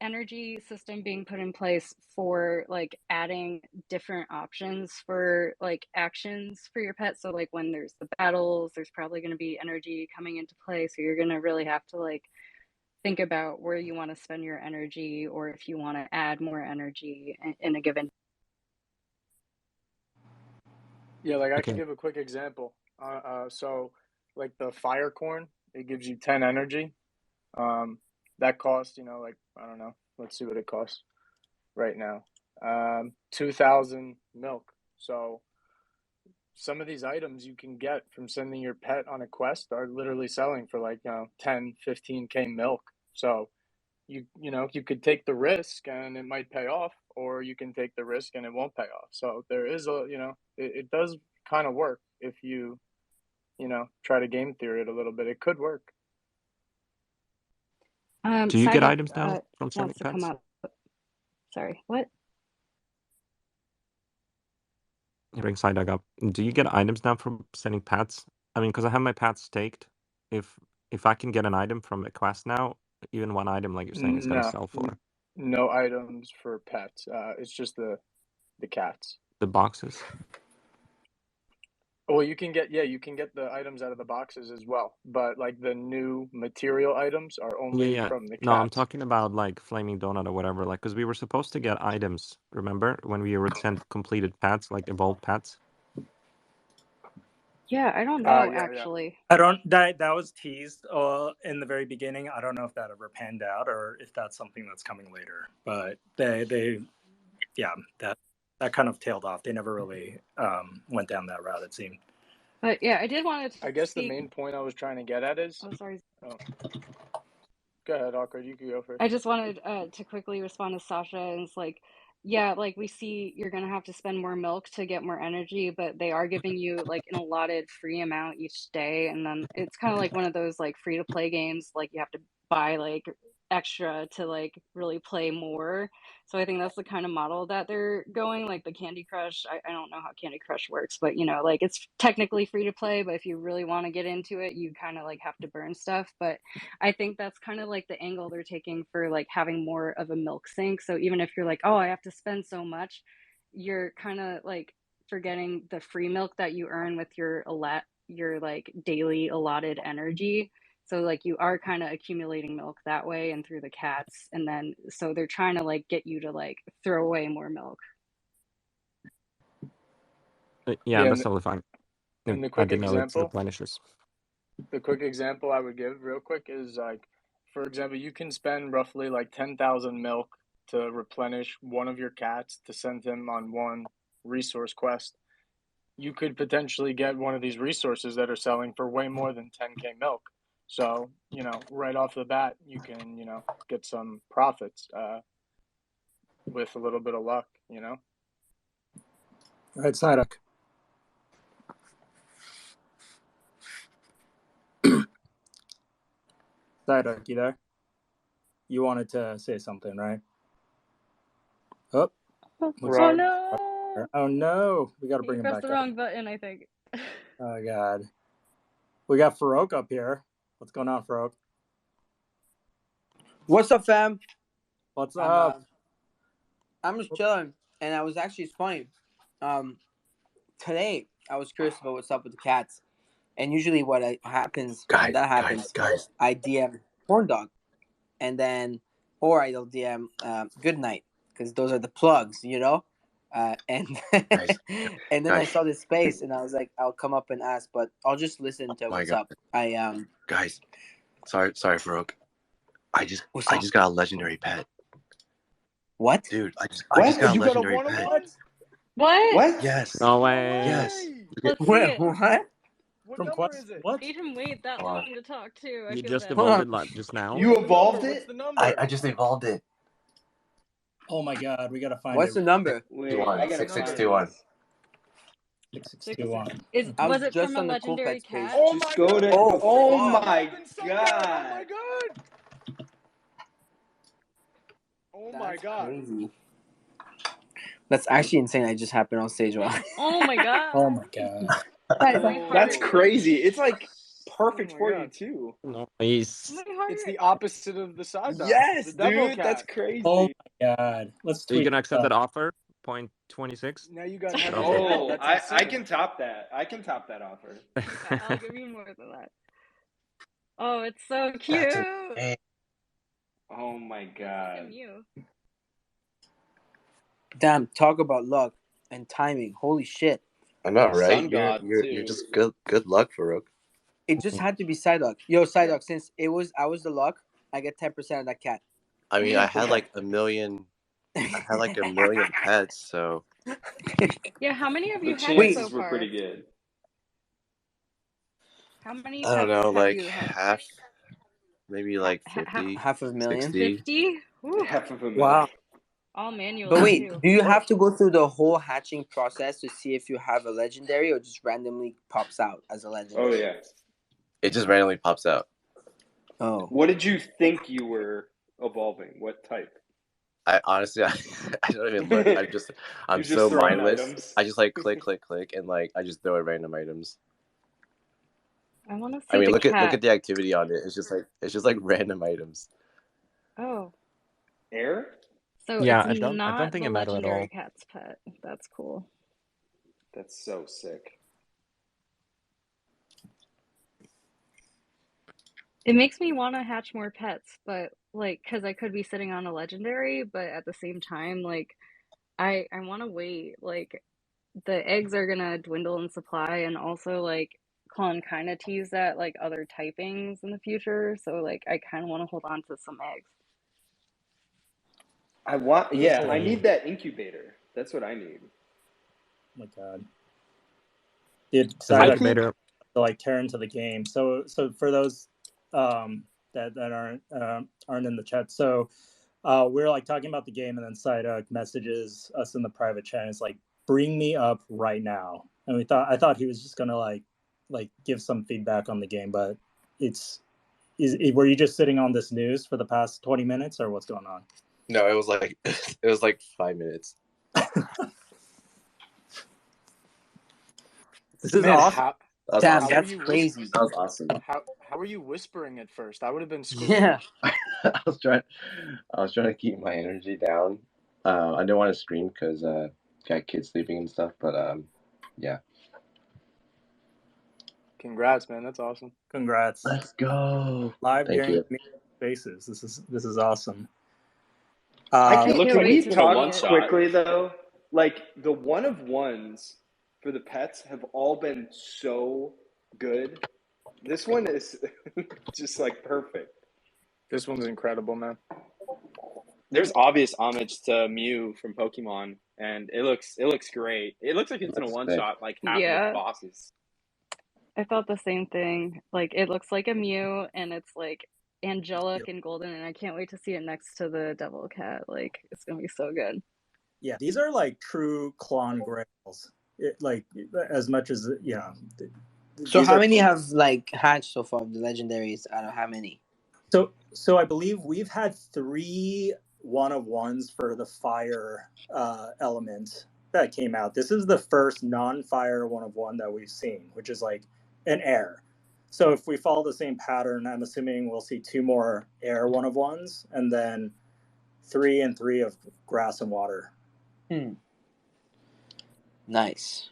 energy system being put in place for like adding different options for like actions for your pet. So like when there's the battles, there's probably going to be energy coming into play. So you're going to really have to like think about where you want to spend your energy, or if you want to add more energy in a given. Yeah, like I can give a quick example. So like the fire corn, it gives you 10 energy. That costs, you know, like, I don't know. Let's see what it costs right now. 2,000 milk. So some of these items you can get from sending your pet on a quest are literally selling for like, 10, 15K milk. So you know, you could take the risk and it might pay off, or you can take the risk and it won't pay off. So there is a, you know, it does kind of work if you know, try to game theory it a little bit. It could work. Do you get items now from sending pets? Come up. Sorry, what? Bring sighduck up. Do you get items now from sending pets? I mean, because I have my pets staked. If I can get an item from a quest now, even one item, like you're saying, is going to sell for. No items for pets. It's just the cats. The boxes. Well, you can get the items out of the boxes as well, but like the new material items are only from the cats. No, I'm talking about like Flaming Donut or whatever, like, because we were supposed to get items, remember, when we would send completed pets, like evolved pets? Yeah, I don't know, actually. I don't, that was teased in the very beginning. I don't know if that ever panned out or if that's something that's coming later, but they that kind of tailed off. They never really went down that route, it seemed. But yeah, I did want to I guess the main point I was trying to get at is... Oh, sorry. Oh. Go ahead, Awkward. You can go first. I just wanted to quickly respond to Sasha. And it's like, yeah, like we see you're going to have to spend more milk to get more energy, but they are giving you like an allotted free amount each day. And then it's kind of like one of those like free to play games. Like you have to buy like extra to like really play more. So I think that's the kind of model that they're going, like the Candy Crush. I don't know how Candy Crush works, but you know, like it's technically free to play, but if you really want to get into it, you kind of like have to burn stuff. But I think that's kind of like the angle they're taking for like having more of a milk sink. So even if you're like, oh, I have to spend so much, you're kind of like forgetting the free milk that you earn with your like daily allotted energy. So like you are kind of accumulating milk that way and through the cats. And then so they're trying to like get you to like throw away more milk. Yeah, that's totally fine. And the quick example, replenishes. The quick example I would give real quick is like, for example, you can spend roughly like 10,000 milk to replenish one of your cats to send him on one resource quest. You could potentially get one of these resources that are selling for way more than 10K milk. So, right off the bat, you can, get some profits with a little bit of luck, Right, sighduck. Sighduck, you there? You wanted to say something, right? Oh, oh no! Oh no! We got to bring him back pressed the wrong button, I think. Oh god. We got Farouk up here. What's going on, Farouk? What's up, fam? What's up? I'm just chilling, and I was actually funny. Today I was curious about what's up with the cats, and usually what happens when that happens, I DM Corn Dog, and then or I'll DM Good Night, because those are the plugs, and and then I saw this space, and I was like, I'll come up and ask, but I'll just listen to what's up. Guys, sorry, Farouk. I just got a legendary pet. What? Dude, I just got a legendary pet. What? Yes. No way. Yes. Let's see Wait, it. what? What From number is it? What? Made him wait that long to talk too. I You feel just bad. evolved it just now? You evolved What's it? the number? I just evolved it. Oh my god, we gotta find it. What's the number? Wait, I gotta 6621. 6621. Was it just from a on the legendary Coolcats page. cat? Oh Just my go god! to. Oh, my Oh god! my god! Oh my god! Crazy. That's actually insane. I just happened on stage. Oh my god! Oh my god. That's crazy. It's like perfect Oh my for god. you too. Nice. It's the opposite of the side dog. Yes, the devil dude, cat. that's crazy. Oh my god. Let's Are you tweet gonna accept that offer? 0.26? Now you got heavy. Oh, That's I insane. can top that. I can top that offer. I'll give you more than that. Oh, it's so cute. Oh my god. Damn, talk about luck and timing. Holy shit. I know, right? Sun God, you're just good luck, Farouk. It just had to be sideduck. Yo, sideduck, since I was the luck, I get 10% of that cat. I mean, I had like a million pets, so Yeah, how many have you The had chances so were far? pretty good. How many I don't pets know, have like you had? half, maybe like 50, half a million. 60. 50? Half of a million. Wow. All manual. But wait, too. do you have to go through the whole hatching process to see if you have a legendary, or just randomly pops out as a legendary? Oh yeah. It just randomly pops out. Oh. What did you think you were evolving? What type? I honestly, I don't even look. I'm You're so just throwing mindless. items? I just like click, and like I just throw in random items. I want to see I mean, the look cat. at the activity on it. It's just like random items. Oh. Air? So Yeah, it's I don't not think the it mattered at legendary all. cat's pet. That's cool. That's so sick. It makes me want to hatch more pets, but like, because I could be sitting on a legendary, but at the same time, like, I want to wait. Like, the eggs are gonna dwindle in supply, and also like Klon kind of teased that like other typings in the future, so like I kind of want to hold on to some eggs. I need that incubator. That's what I need. Oh my god. Dude, Incubator. to like tear into the game. So for those that aren't in the chat, so we're like talking about the game, and then sighduck messages us in the private chat. It's like, bring me up right now. And I thought he was just gonna like give some feedback on the game, but were you just sitting on this news for the past 20 minutes, or what's going on? No, it was like 5 minutes. This is awesome. Damn, that's crazy. That was awesome. How were you whispering at first? I would have been screaming. Yeah. I was trying to keep my energy down. I didn't want to scream because got kids sleeping and stuff, but yeah. Congrats, man. That's awesome. Congrats. Let's go. Live Thank game you. spaces. This is awesome. Can we to talk see it. quickly though? Like the 1-of-1s for the pets have all been so good. This one is just like perfect. This one's incredible, man. There's obvious homage to Mew from Pokemon, and it looks great. It looks like it's in a one shot, like half of the bosses. I thought the same thing. Like, it looks like a Mew, and it's like angelic and golden, and I can't wait to see it next to the Devil Cat. Like, it's gonna be so good. Yeah, these are like true clone grails. Like, as much as So how many have like hatched so far? The legendaries out of how many? So I believe we've had 3 1-of-1s for the fire element that came out. This is the first non-fire 1-of-1 that we've seen, which is like an air. So if we follow the same pattern, I'm assuming we'll see 2 more air 1-of-1s, and then 3 and 3 of grass and water. Nice.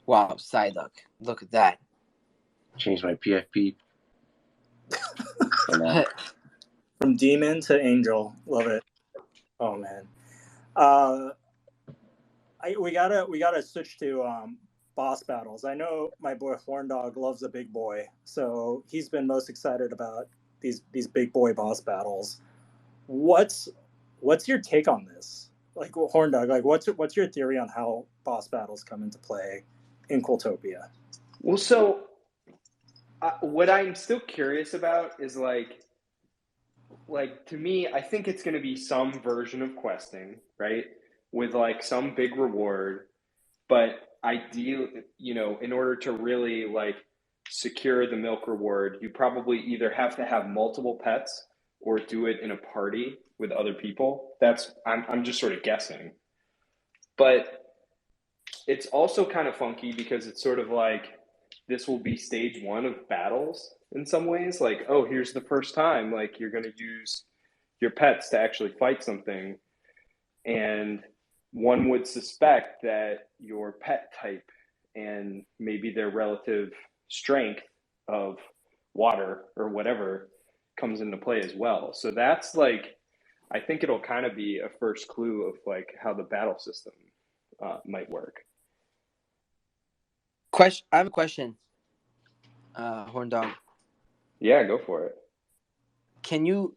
Wow, Psyduck. Look at that. Change my PFP. From demon to angel. Love it. Oh man. We gotta switch to boss battles. I know my boy Horndog loves a big boy, so he's been most excited about these big boy boss battles. What's your take on this? Like, Horndog, like what's your theory on how boss battles come into play in Cooltopia? Well, so what I'm still curious about is like to me, I think it's going to be some version of questing, right? With like some big reward, but ideally, in order to really like secure the milk reward, you probably either have to have multiple pets or do it in a party with other people. I'm just sort of guessing. But it's also kind of funky because it's sort of like this will be stage 1 of battles in some ways. Like, oh, here's the first time like you're going to use your pets to actually fight something, and one would suspect that your pet type and maybe their relative strength of water or whatever comes into play as well. So that's like, I think it'll kind of be a first clue of like how the battle system might work. I have a question, Horndog. Yeah, go for it. Can you?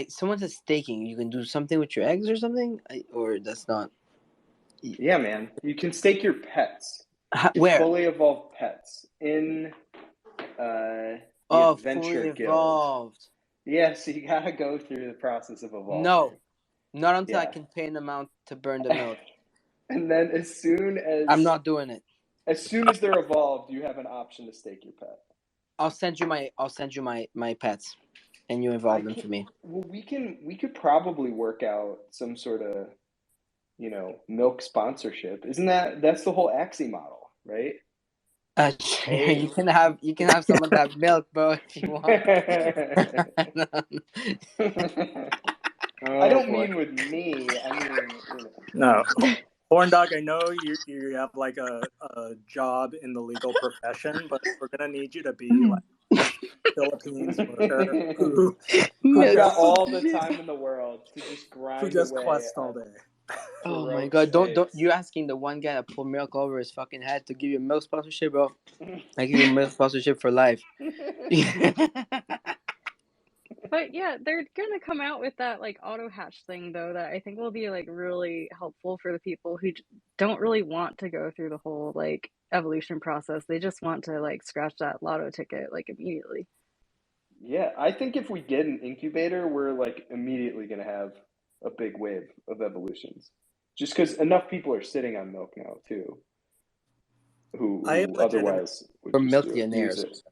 Someone said staking. You can do something with your eggs or something, or that's not. Yeah, man. You can stake your pets. Where? Fully evolved pets in the Adventure fully evolved. Guild. Yeah, so you gotta go through the process of evolving. No, not until I can pay an amount to burn the milk. And then as soon as I'm not doing it. As soon as they're evolved, you have an option to stake your pet. I'll send you my pets, and you evolve them for me. Well, we could probably work out some sort of, milk sponsorship. That's the whole Axie model, right? You can have some of that milk, bro, if you want. I don't mean with me. I mean, No. Horndog, I know you have like a job in the legal profession, but we're gonna need you to be like a Philippines worker who got all the time in the world to just grind who just away quest all day. Oh my god! Don't you asking the one guy that pulled milk over his fucking head to give you a milk sponsorship, bro? I give you a milk sponsorship for life. But yeah, they're gonna come out with that like auto hatch thing though that I think will be like really helpful for the people who don't really want to go through the whole like evolution process. They just want to like scratch that lotto ticket like immediately. Yeah, I think if we get an incubator, we're like immediately gonna have a big wave of evolutions. Just because enough people are sitting on milk now too, who otherwise would millionaires.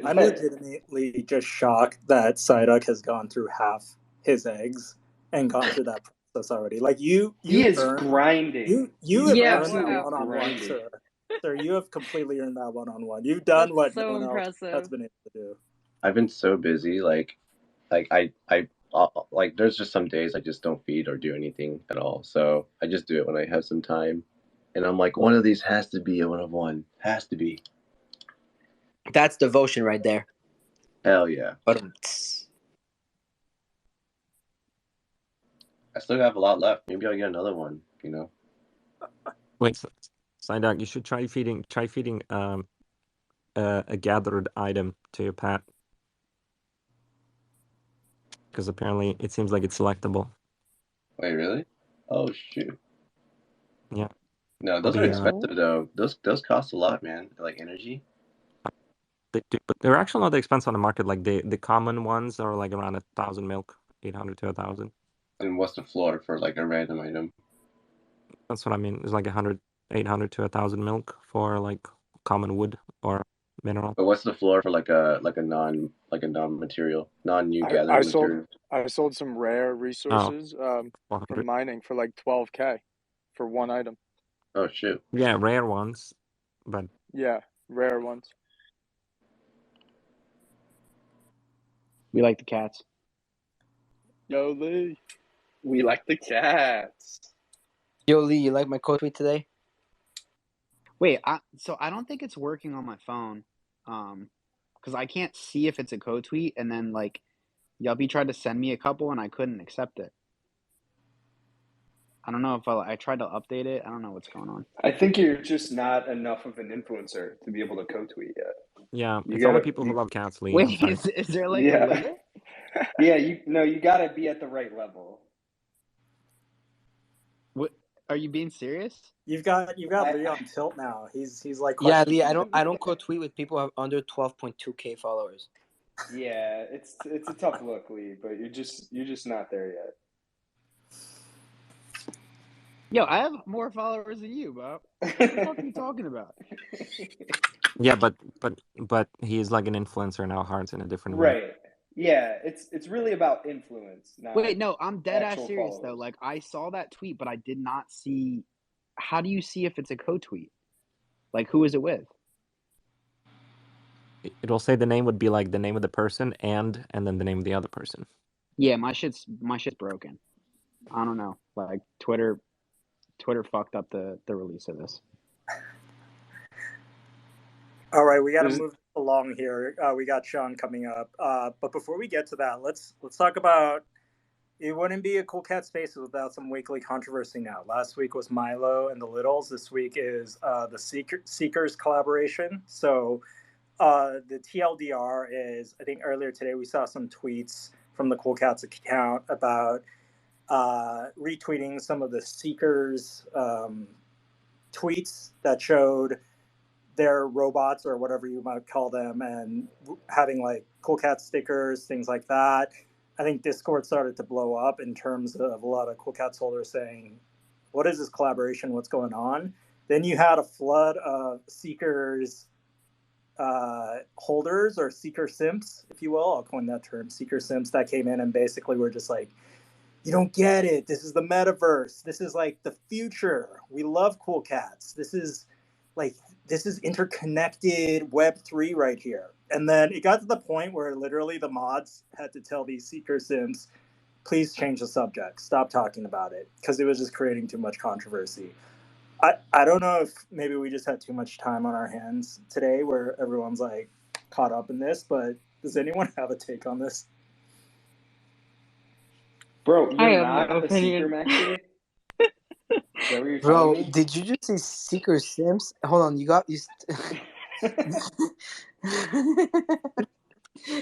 I'm legitimately just shocked that Sighduck has gone through half his eggs and gone through that process already. Like he is grinding. You have earned that one-on-one, sir. Sir, you have completely earned that one-on-one. You've done what no one else has been able to do. I've been so busy, like I like there's just some days I just don't feed or do anything at all. So I just do it when I have some time, and I'm like, one of these has to be a 1-of-1. Has to be. That's devotion right there. Hell yeah. I still have a lot left. Maybe I'll get another one, Wait, Sighduck, you should try feeding a gathered item to your pet. Because apparently it seems like it's selectable. Wait, really? Oh shoot. Yeah. No, those are expensive though. Those cost a lot, man. Like energy. They do, but they're actually not that expensive on the market. Like the common ones are like around 1,000 milk, 800 to 1,000. And what's the floor for like a random item? That's what I mean. It's like 800 to 1,000 milk for like common wood or mineral. But what's the floor for like a non-material, non-new gathered material? I sold some rare resources from mining for like 12K for one item. Oh shoot. Yeah, rare ones, but yeah, rare ones. We like the cats. Yo, Lee. We like the cats. Yo, Lee, you like my quote tweet today? Wait, so I don't think it's working on my phone, because I can't see if it's a code tweet, and then like Yubby tried to send me a couple and I couldn't accept it. I don't know if I tried to update it. I don't know what's going on. I think you're just not enough of an influencer to be able to code tweet yet. Yeah, it's only people who love cats, Lee. Wait, is there like a limit? Yeah, you gotta be at the right level. What? Are you being serious? You've got Lee on tilt now. He's like, yeah, Lee. I don't quote tweet with people who have under 12.2K followers. Yeah, it's a tough look, Lee, but you're just not there yet. Yo, I have more followers than you, bro. What the fuck are you talking about? Yeah, but he's like an influencer now, Heart's in a different way. Right. Yeah, it's really about influence. Not Wait, no, I'm dead ass serious followers. though. Like I saw that tweet, but I did not see. How do you see if it's a co-tweet? Like who is it with? It'll say the name would be like the name of the person and then the name of the other person. Yeah, my shit's broken. I don't know. Like Twitter fucked up the release of this. All right, we got to move along here. We got Sean coming up, but before we get to that, let's talk about. It wouldn't be a Cool Cat Spaces without some weekly controversy. Now, last week was Milo and the Littles. This week is the Seekers collaboration. So the TLDR is, I think earlier today we saw some tweets from the Cool Cats account about retweeting some of the Seekers tweets that showed their robots or whatever you might call them and having like Cool Cat stickers, things like that. I think Discord started to blow up in terms of a lot of Cool Cats holders saying, what is this collaboration? What's going on? Then you had a flood of Seekers holders or Seeker simps, if you will. I'll coin that term, Seeker simps, that came in and basically were just like, you don't get it. This is the metaverse. This is like the future. We love Cool Cats. This is interconnected Web3 right here. And then it got to the point where literally the mods had to tell these Seeker Sims, please change the subject. Stop talking about it. Because it was just creating too much controversy. I don't know if maybe we just had too much time on our hands today where everyone's like caught up in this, but does anyone have a take on this? Bro, you're not a Seeker Maxi? Bro, did you just say Seeker Sims? Hold on,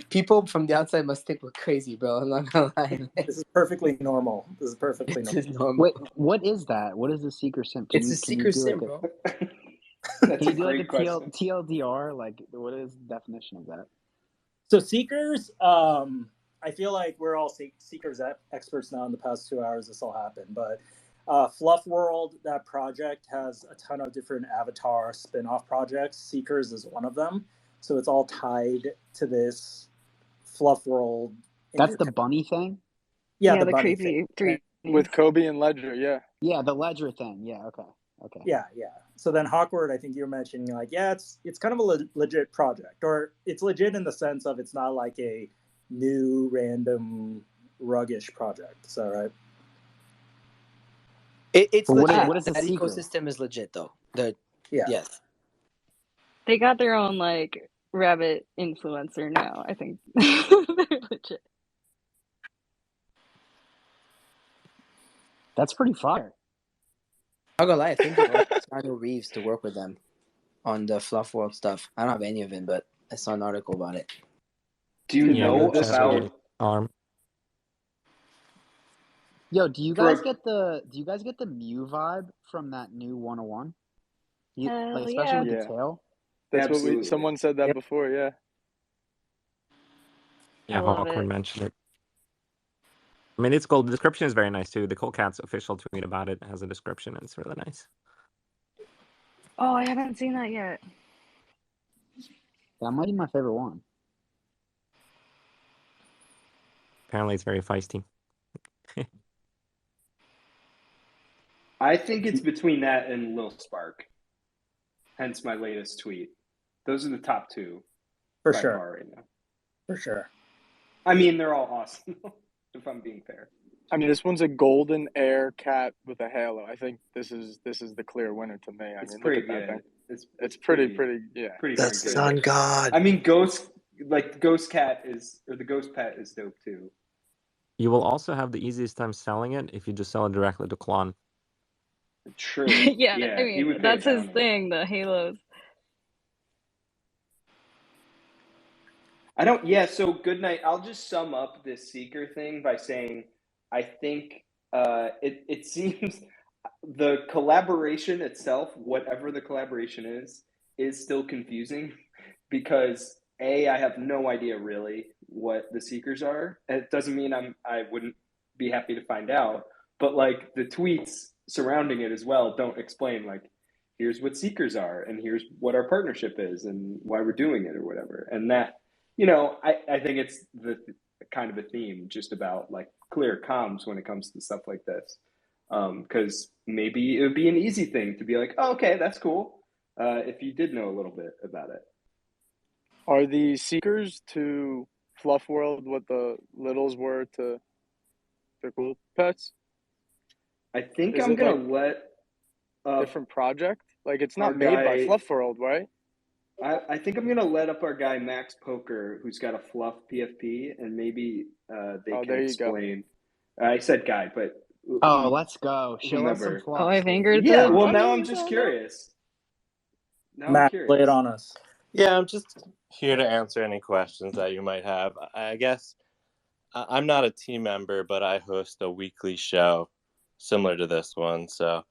people from the outside must think we're crazy, bro. I'm not gonna lie. This is perfectly normal. This is normal. Wait, what is that? What is the Seeker Sim? It's a Seeker Sim, bro. That's can you do a like great a question. TLDR? Like, what is the definition of that? So Seekers, I feel like we're all Seekers experts now. In the past 2 hours, this all happened. But Fluff World, that project has a ton of different avatar spin-off projects. Seekers is one of them. So it's all tied to this Fluff World. That's the bunny thing? Yeah, the crazy thing. 3. With Kobe and Ledger, yeah. Yeah, the Ledger thing. Yeah, okay. Yeah. So then Hawkward, I think you were mentioning, like, yeah, it's kind of a legit project. Or it's legit in the sense of it's not like a new random ruggish project. Is that right? It's legit. What is the that secret? ecosystem is legit though. Yes. They got their own like rabbit influencer now. I think they're legit. That's pretty fire. I'm gonna lie, I think they want Keanu Reeves to work with them. on the Fluff World stuff. I don't have any of it, but I saw an article about it. Do you know about ARM? Yo, do you guys get the Mew vibe from that new 101? Like especially with the tail. That's what someone said that before. Yeah. Yeah, Hawkwood mentioned it. I mean, it's cool. The description is very nice too. The CoolCats official tweet about it has a description, and it's really nice. Oh, I haven't seen that yet. That might be my favorite one. Apparently, it's very feisty. I think it's between that and Lil Spark. Hence my latest tweet. Those are the top two. For by sure. far right now. For sure. I mean, they're all awesome, if I'm being fair. I mean, this one's a golden air cat with a halo. I think this is the clear winner to me. I mean, pretty look at good. that thing. It's pretty, yeah. Pretty the sun god. I mean, Ghost Cat or the Ghost Pet is dope too. You will also have the easiest time selling it if you just sell it directly to Klon. True. Yeah, I mean, that's his thing, the halos. So good night. I'll just sum up this Seeker thing by saying I think it seems the collaboration itself, whatever the collaboration is still confusing because I have no idea really what the Seekers are. It doesn't mean I wouldn't be happy to find out, but like the tweets surrounding it as well don't explain like here's what Seekers are and here's what our partnership is and why we're doing it or whatever. And that, I think it's the kind of a theme just about like clear comms when it comes to stuff like this. Because maybe it would be an easy thing to be like, oh, okay, that's cool. If you did know a little bit about it. Are the Seekers to Fluff World what the Littles were to the Cool Pets? I think I'm going to let... different project? Like, it's not made by Fluff World, right? I think I'm going to let up our guy Max Poker, who's got a Fluff PFP, and maybe they can explain. I said guy, but... Oh, let's go. Show us some Fluff. Oh, I've angered Yeah, well, now I'm just curious. Matt, lay it on us. Yeah, I'm just here to answer any questions that you might have. I guess I'm not a team member, but I host a weekly show similar to this one. So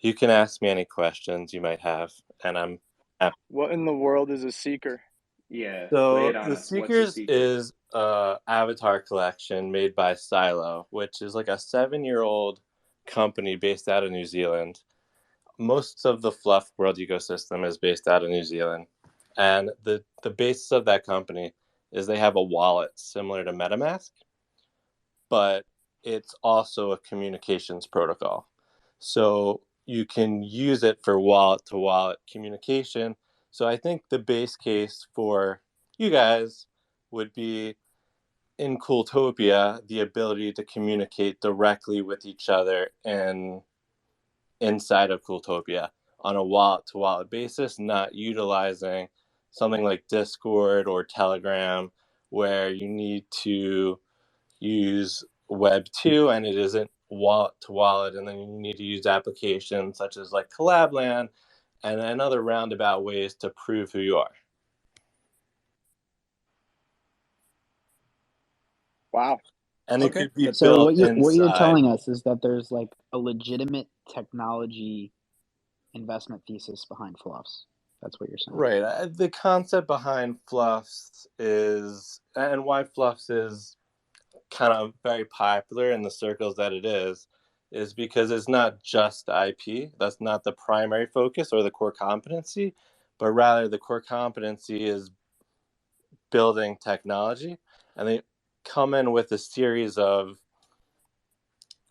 you can ask me any questions you might have, and I'm happy. What in the world is a Seeker? Yeah. So the Seekers is an avatar collection made by Silo, which is like a 7-year-old company based out of New Zealand. Most of the Fluff World ecosystem is based out of New Zealand. And the basis of that company is they have a wallet similar to MetaMask, but it's also a communications protocol. So you can use it for wallet-to-wallet communication. So I think the base case for you guys would be in Cooltopia, the ability to communicate directly with each other and inside of Cooltopia on a wallet-to-wallet basis, not utilizing something like Discord or Telegram where you need to use Web 2 and it isn't wallet-to-wallet, and then you need to use applications such as like Collab and another roundabout ways to prove who you are. Wow. And it could be so built what you're inside. telling us is that there's like a legitimate technology investment thesis behind Fluffs. That's what you're saying. Right. The concept behind Fluffs is, and why Fluffs is kind of very popular in the circles that it is because it's not just IP. That's not the primary focus or the core competency, but rather the core competency is building technology. And they come in with a series of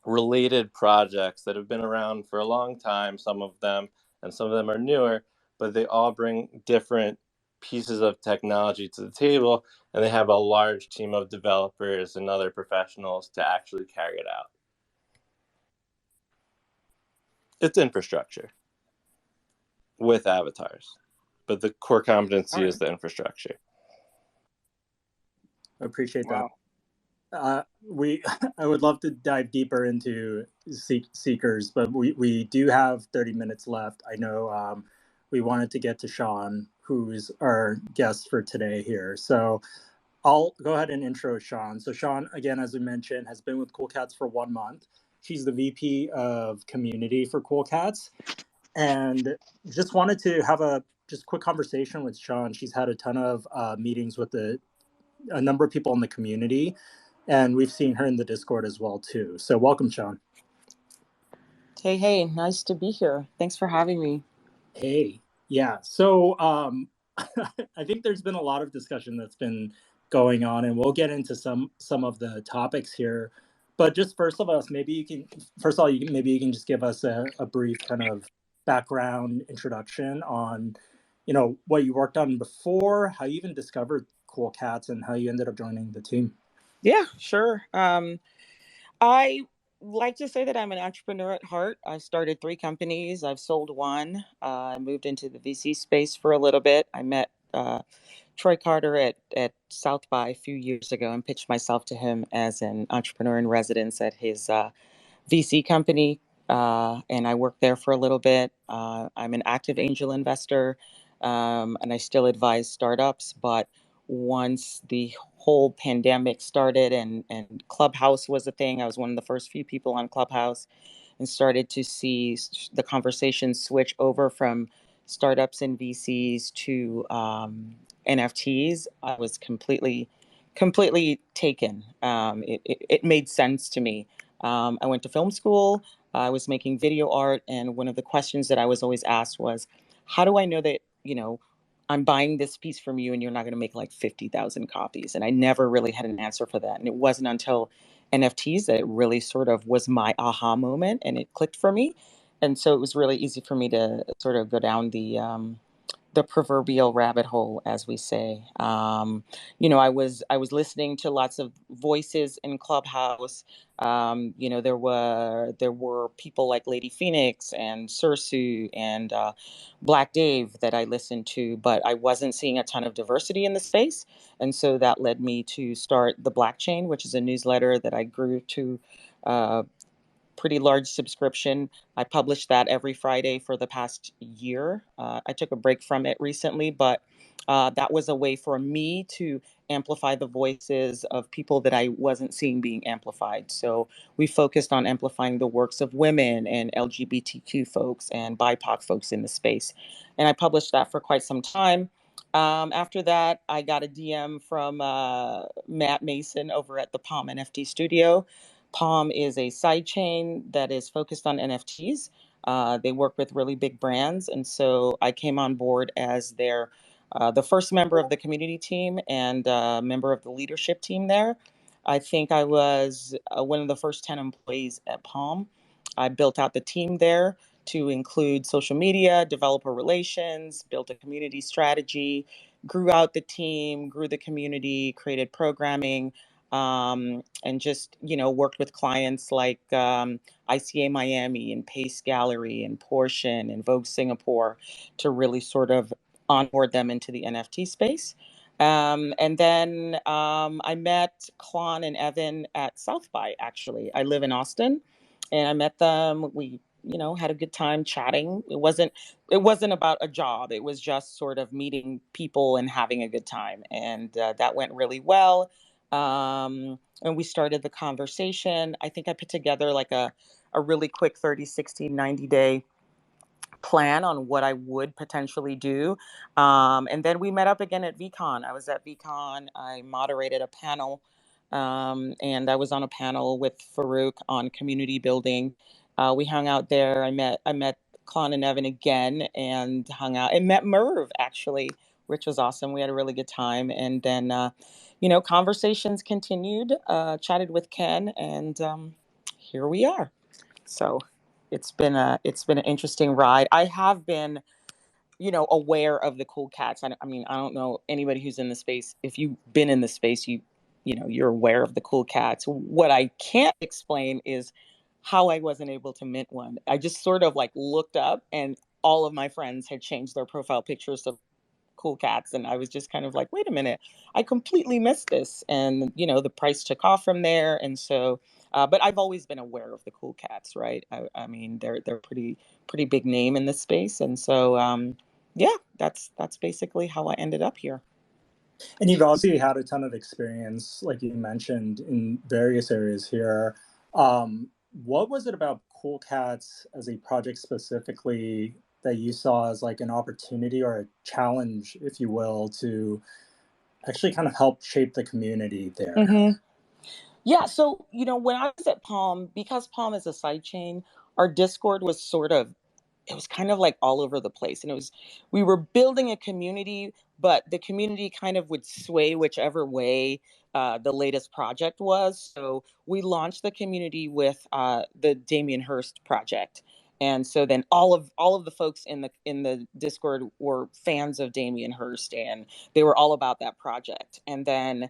related projects that have been around for a long time, some of them, and some of them are newer, but they all bring different pieces of technology to the table, and they have a large team of developers and other professionals to actually carry it out. It's infrastructure with avatars, but the core competency is the infrastructure. I appreciate that. I would love to dive deeper into Seekers, but we do have 30 minutes left. I know we wanted to get to Sian, who's our guest for today here. So I'll go ahead and intro Sian. So Sian, again, as we mentioned, has been with Cool Cats for 1 month. She's the VP of community for Cool Cats. And just wanted to have a just quick conversation with Sian. She's had a ton of meetings with a number of people in the community, and we've seen her in the Discord as well too. So welcome, Sian. Hey, nice to be here. Thanks for having me. Hey, yeah. So I think there's been a lot of discussion that's been going on, and we'll get into some of the topics here. But just first of all, maybe you can just give us a brief kind of background introduction on, what you worked on before, how you even discovered Cool Cats, and how you ended up joining the team. Yeah, sure. I like to say that I'm an entrepreneur at heart. I started 3 companies. I've sold 1. I moved into the VC space for a little bit. I met Troy Carter at South by a few years ago and pitched myself to him as an entrepreneur in residence at his VC company. And I worked there for a little bit. I'm an active angel investor, and I still advise startups. But once the whole pandemic started and Clubhouse was a thing, I was one of the first few people on Clubhouse and started to see the conversation switch over from startups and VCs to NFTs. I was completely taken. It made sense to me. I went to film school. I was making video art, and one of the questions that I was always asked was, how do I know that, I'm buying this piece from you and you're not going to make like 50,000 copies? And I never really had an answer for that. And it wasn't until NFTs that it really sort of was my aha moment and it clicked for me. And so it was really easy for me to sort of go down the proverbial rabbit hole, as we say. I was listening to lots of voices in Clubhouse. There were people like Lady Phoenix and Sursu and Black Dave that I listened to, but I wasn't seeing a ton of diversity in the space. And so that led me to start the Black Chain, which is a newsletter that I grew to pretty large subscription. I published that every Friday for the past year. I took a break from it recently, but that was a way for me to amplify the voices of people that I wasn't seeing being amplified. So we focused on amplifying the works of women and LGBTQ folks and BIPOC folks in the space. And I published that for quite some time. After that, I got a DM from Matt Mason over at the Palm NFT Studio. Palm is a sidechain that is focused on NFTs. They work with really big brands. And so I came on board as the first member of the community team and member of the leadership team there. I think I was one of the first 10 employees at Palm. I built out the team there to include social media, developer relations, built a community strategy, grew out the team, grew the community, created programming, and just, worked with clients like ICA Miami and Pace Gallery and Portion and Vogue Singapore to really sort of onboard them into the NFT space. And then I met Klon and Evan at South by, actually. I live in Austin, and I met them. We, had a good time chatting. It wasn't about a job. It was just sort of meeting people and having a good time. And that went really well. And we started the conversation. I think I put together like a really quick 30, 60, 90-day plan on what I would potentially do. And then we met up again at VCon. I was at VCon. I moderated a panel, and I was on a panel with Farouk on community building. We hung out there. I met Klon and Evan again and hung out and met Merv, actually, which was awesome. We had a really good time. And then, conversations continued, chatted with Ken, and here we are. So it's been an interesting ride. I have been, aware of the Cool Cats. I don't know anybody who's in the space. If you've been in the space, you're aware of the Cool Cats. What I can't explain is how I wasn't able to mint one. I just sort of like looked up and all of my friends had changed their profile pictures to Cool Cats. And I was just kind of like, wait a minute, I completely missed this. And, the price took off from there. And so, but I've always been aware of the Cool Cats, right? I mean, they're pretty big name in this space. And so, yeah, that's basically how I ended up here. And you've also had a ton of experience, like you mentioned, in various areas here. What was it about Cool Cats as a project specifically that you saw as like an opportunity or a challenge, if you will, to actually kind of help shape the community there? Mm-hmm. Yeah, so, when I was at Palm, because Palm is a sidechain, our Discord was it was kind of like all over the place. And we were building a community, but the community kind of would sway whichever way the latest project was. So we launched the community with the Damien Hirst project. And so then all of the folks in the Discord were fans of Damien Hirst, and they were all about that project. And then,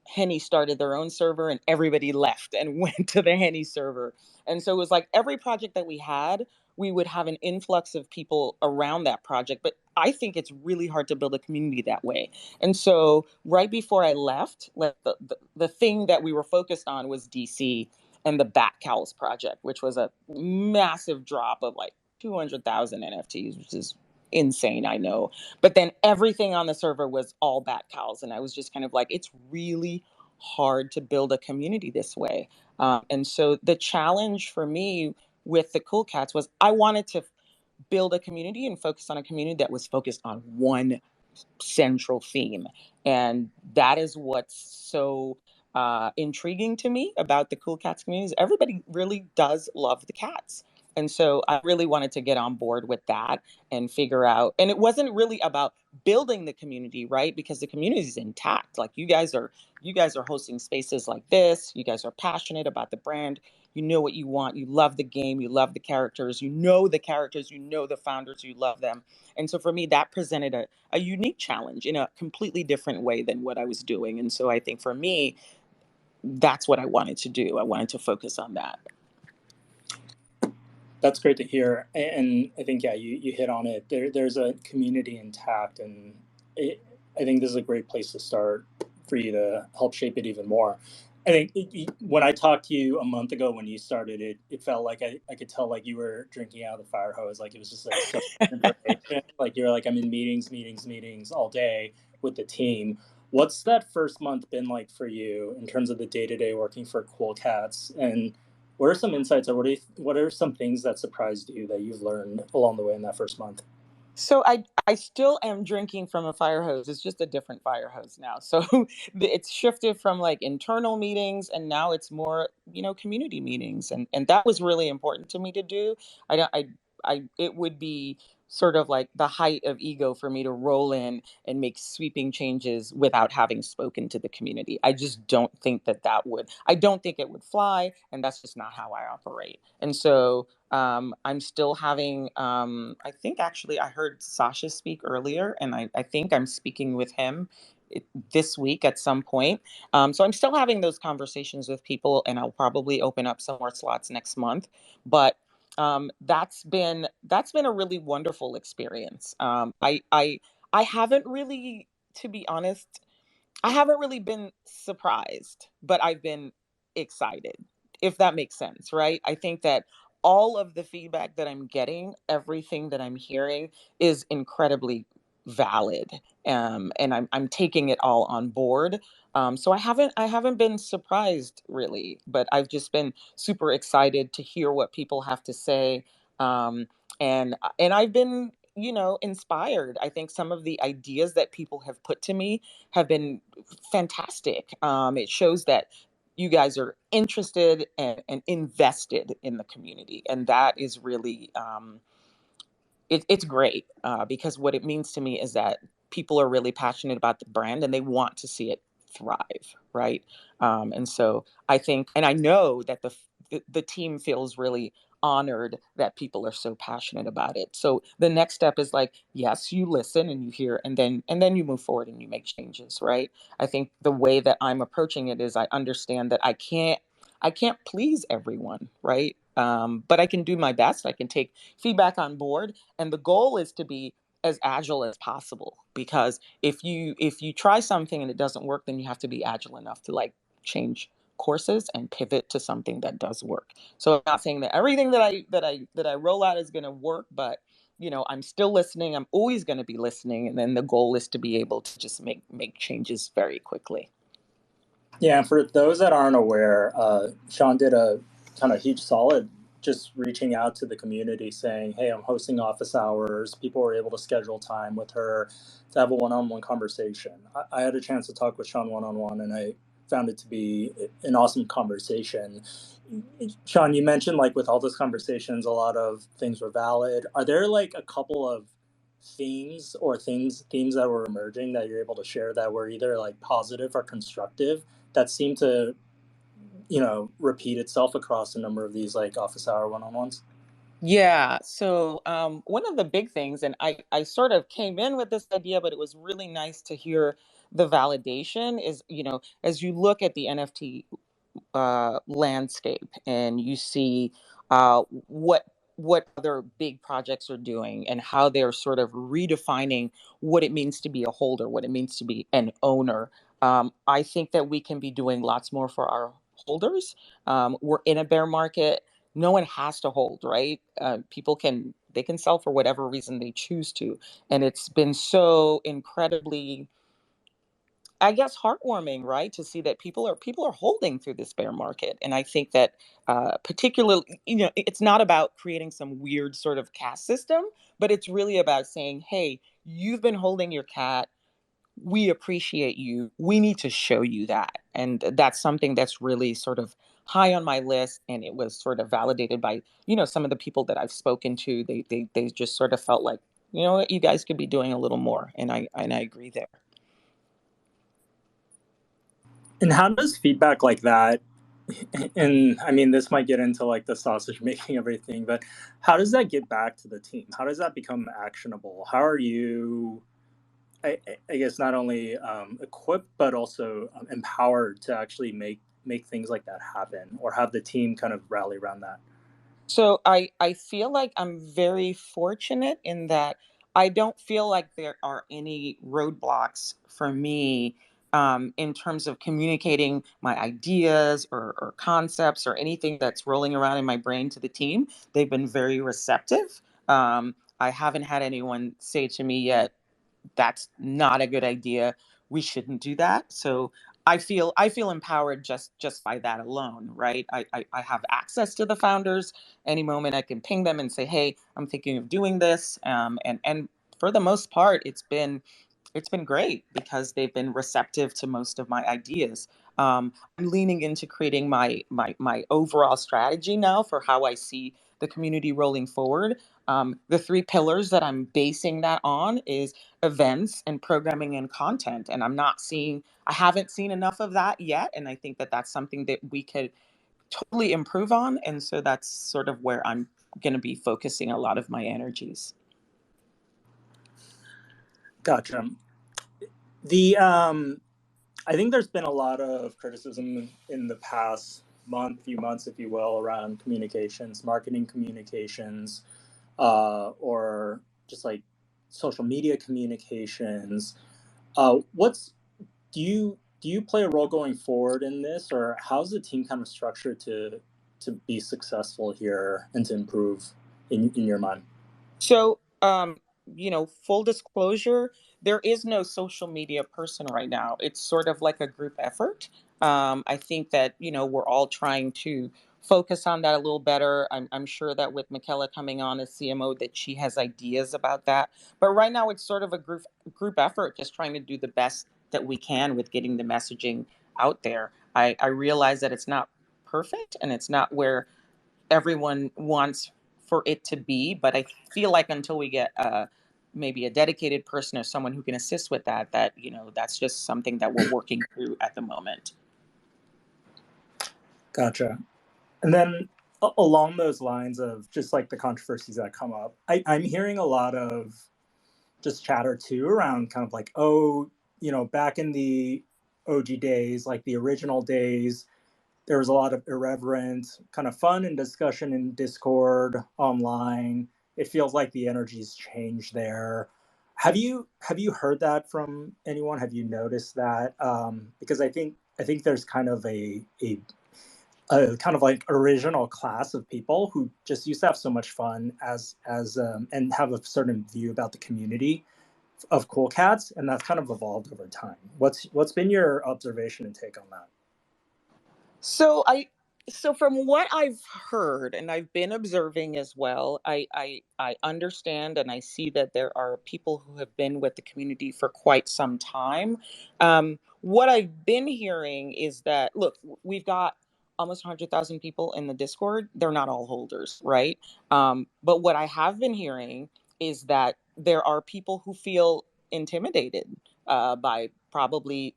Henny started their own server, and everybody left and went to the Henny server. And so it was like every project that we had, we would have an influx of people around that project. But I think it's really hard to build a community that way. And so right before I left, the thing that we were focused on was DC and the Bat Cows project, which was a massive drop of like 200,000 NFTs, which is insane, I know. But then everything on the server was all Bat Cows. And I was just kind of like, it's really hard to build a community this way. And so the challenge for me with the Cool Cats was I wanted to build a community and focus on a community that was focused on one central theme. And that is what's so intriguing to me about the Cool Cats community is everybody really does love the cats. And so I really wanted to get on board with that and figure out, and it wasn't really about building the community, right? Because the community is intact. Like you guys are hosting spaces like this. You guys are passionate about the brand. You know what you want. You love the game. You love the characters. You know the characters. You know the founders. You love them. And so for me, that presented a unique challenge in a completely different way than what I was doing. And so I think for me, that's what I wanted to do. I wanted to focus on that. That's great to hear. And I think, yeah, you hit on it. There's a community intact, and I think this is a great place to start for you to help shape it even more. I think when I talked to you a month ago when you started it, it felt like I could tell like you were drinking out of the fire hose. Like it was just like so much information. Like you're like, I'm in meetings all day with the team. What's that first month been like for you in terms of the day-to-day working for Cool Cats? And what are some insights, or what are some things that surprised you that you've learned along the way in that first month? So I still am drinking from a fire hose. It's just a different fire hose now. So it's shifted from like internal meetings, and now it's more, community meetings. And that was really important to me to do. It would be sort of like the height of ego for me to roll in and make sweeping changes without having spoken to the community. I just don't think I don't think it would fly. And that's just not how I operate. And so I'm still having, I think actually I heard Sasha speak earlier, and I think I'm speaking with him this week at some point. So I'm still having those conversations with people, and I'll probably open up some more slots next month. But that's been a really wonderful experience. I haven't really, to be honest, I haven't really been surprised, but I've been excited, if that makes sense, right? I think that all of the feedback that I'm getting, everything that I'm hearing is incredibly valid. And I'm taking it all on board. So I haven't been surprised really, but I've just been super excited to hear what people have to say. And I've been, inspired. I think some of the ideas that people have put to me have been fantastic. It shows that you guys are interested and invested in the community. And that is really, it's great because what it means to me is that people are really passionate about the brand and they want to see it thrive, right? And so I think, and I know that the team feels really honored that people are so passionate about it. So the next step is like, yes, you listen and you hear, and then you move forward and you make changes, right? I think the way that I'm approaching it is I understand that I can't please everyone, right? But I can do my best. I can take feedback on board, and the goal is to be as agile as possible, because if you try something and it doesn't work, then you have to be agile enough to like change courses and pivot to something that does work. So I'm not saying that everything that I roll out is going to work, but I'm still listening. I'm always going to be listening. And then the goal is to be able to just make changes very quickly. Yeah, for those that aren't aware, Sian did a kind of huge solid just reaching out to the community saying, hey, I'm hosting office hours. People were able to schedule time with her to have a one-on-one conversation. I had a chance to talk with Sian one-on-one, and I found it to be an awesome conversation. Sian, you mentioned like with all those conversations, a lot of things were valid. Are there like a couple of themes or themes that were emerging that you're able to share that were either like positive or constructive that seem to, repeat itself across a number of these like office hour one-on-ones? Yeah. So one of the big things, and I sort of came in with this idea, but it was really nice to hear the validation is, as you look at the NFT landscape and you see what other big projects are doing and how they're sort of redefining what it means to be a holder, what it means to be an owner. I think that we can be doing lots more for our holders. We're in a bear market. No one has to hold, right? People can sell for whatever reason they choose to, and it's been so incredibly, I guess, heartwarming, right, to see that people are holding through this bear market. And I think that particularly, it's not about creating some weird sort of caste system, but it's really about saying, hey, you've been holding your cat. We appreciate you. We need to show you that. And that's something that's really sort of high on my list. And it was sort of validated by, some of the people that I've spoken to. They just sort of felt like, what, you guys could be doing a little more. And I agree there. And how does feedback like that, and I mean, this might get into like the sausage making everything, but how does that get back to the team? How does that become actionable? How are you, I guess, not only equipped, but also empowered to actually make things like that happen, or have the team kind of rally around that? So I feel like I'm very fortunate in that I don't feel like there are any roadblocks for me in terms of communicating my ideas or concepts or anything that's rolling around in my brain to the team. They've been very receptive. I haven't had anyone say to me yet, that's not a good idea. We shouldn't do that. So I feel empowered just by that alone, right? I have access to the founders. Any moment I can ping them and say, hey, I'm thinking of doing this. And for the most part, it's been great because they've been receptive to most of my ideas. I'm leaning into creating my overall strategy now for how I see the community rolling forward. The 3 pillars that I'm basing that on is events and programming and content. And I haven't seen enough of that yet. And I think that that's something that we could totally improve on. And so that's sort of where I'm going to be focusing a lot of my energies. Gotcha. I think there's been a lot of criticism in the past few months, if you will, around communications, marketing communications, or just like social media communications. Do you play a role going forward in this, or how's the team kind of structured to be successful here and to improve in your mind? So, full disclosure, there is no social media person right now. It's sort of like a group effort. I think that, we're all trying to focus on that a little better. I'm sure that with Michaela coming on as CMO that she has ideas about that. But right now it's sort of a group effort, just trying to do the best that we can with getting the messaging out there. I realize that it's not perfect and it's not where everyone wants for it to be, but I feel like until we get maybe a dedicated person or someone who can assist with that that's just something that we're working through at the moment. Gotcha. And then along those lines of just like the controversies that come up, I'm hearing a lot of just chatter too around kind of like, back in the OG days, like the original days, there was a lot of irreverent kind of fun and discussion in Discord online. It feels like the energy's changed there. Have you heard that from anyone? Have you noticed that? Because I think there's kind of a a kind of like original class of people who just used to have so much fun and have a certain view about the community of Cool Cats, and that's kind of evolved over time. What's been your observation and take on that? So from what I've heard and I've been observing as well, I understand and I see that there are people who have been with the community for quite some time. What I've been hearing is that, look, we've got almost 100,000 people in the Discord. They're not all holders, right? But what I have been hearing is that there are people who feel intimidated by probably,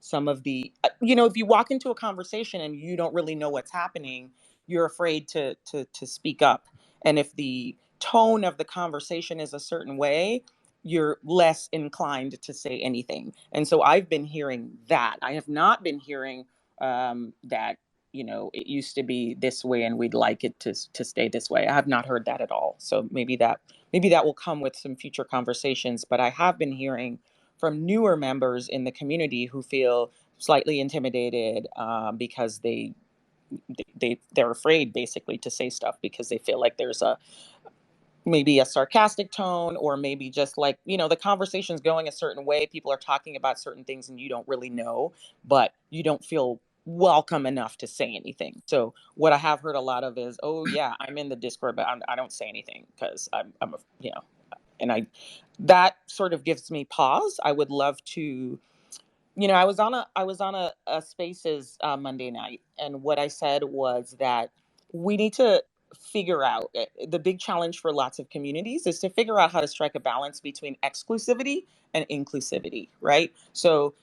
some of the, if you walk into a conversation and you don't really know what's happening, you're afraid to speak up. And if the tone of the conversation is a certain way, you're less inclined to say anything. And so I've been hearing that. I have not been hearing that, it used to be this way and we'd like it to stay this way. I have not heard that at all. So maybe that will come with some future conversations. But I have been hearing from newer members in the community who feel slightly intimidated because they're afraid basically to say stuff because they feel like there's maybe a sarcastic tone, or maybe just like, the conversation's going a certain way. People are talking about certain things and you don't really know, but you don't feel welcome enough to say anything. So what I have heard a lot of is, oh yeah, I'm in the Discord, but I don't say anything because and that sort of gives me pause. I would love to, I was on a Spaces Monday night, and what I said was that we need to figure out, the big challenge for lots of communities is to figure out how to strike a balance between exclusivity and inclusivity, right? So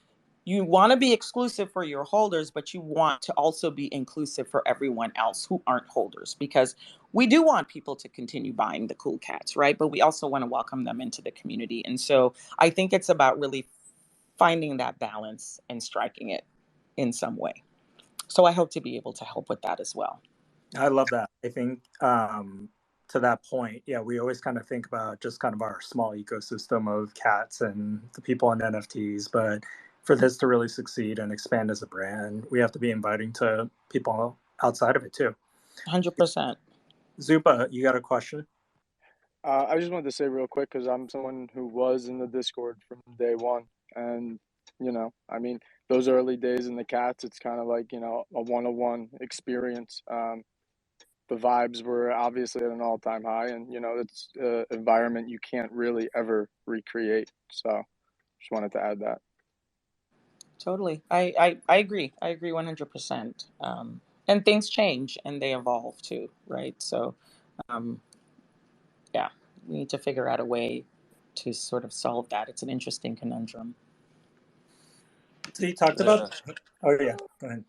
you want to be exclusive for your holders, but you want to also be inclusive for everyone else who aren't holders, because we do want people to continue buying the Cool Cats, right? But we also want to welcome them into the community. And so I think it's about really finding that balance and striking it in some way. So I hope to be able to help with that as well. I love that. I think to that point, yeah, we always kind of think about just kind of our small ecosystem of cats and the people in NFTs, but for this to really succeed and expand as a brand, we have to be inviting to people outside of it too. 100%. Zupa, you got a question? I just wanted to say real quick, because I'm someone who was in the Discord from day one. And, those early days in the cats, it's kind of like, a one-on-one experience. The vibes were obviously at an all-time high, and, it's an environment you can't really ever recreate. So just wanted to add that. Totally. I agree. I agree 100%. And things change and they evolve too, right? So, yeah, we need to figure out a way to sort of solve that. It's an interesting conundrum. So you talked about... Oh, yeah. Go ahead.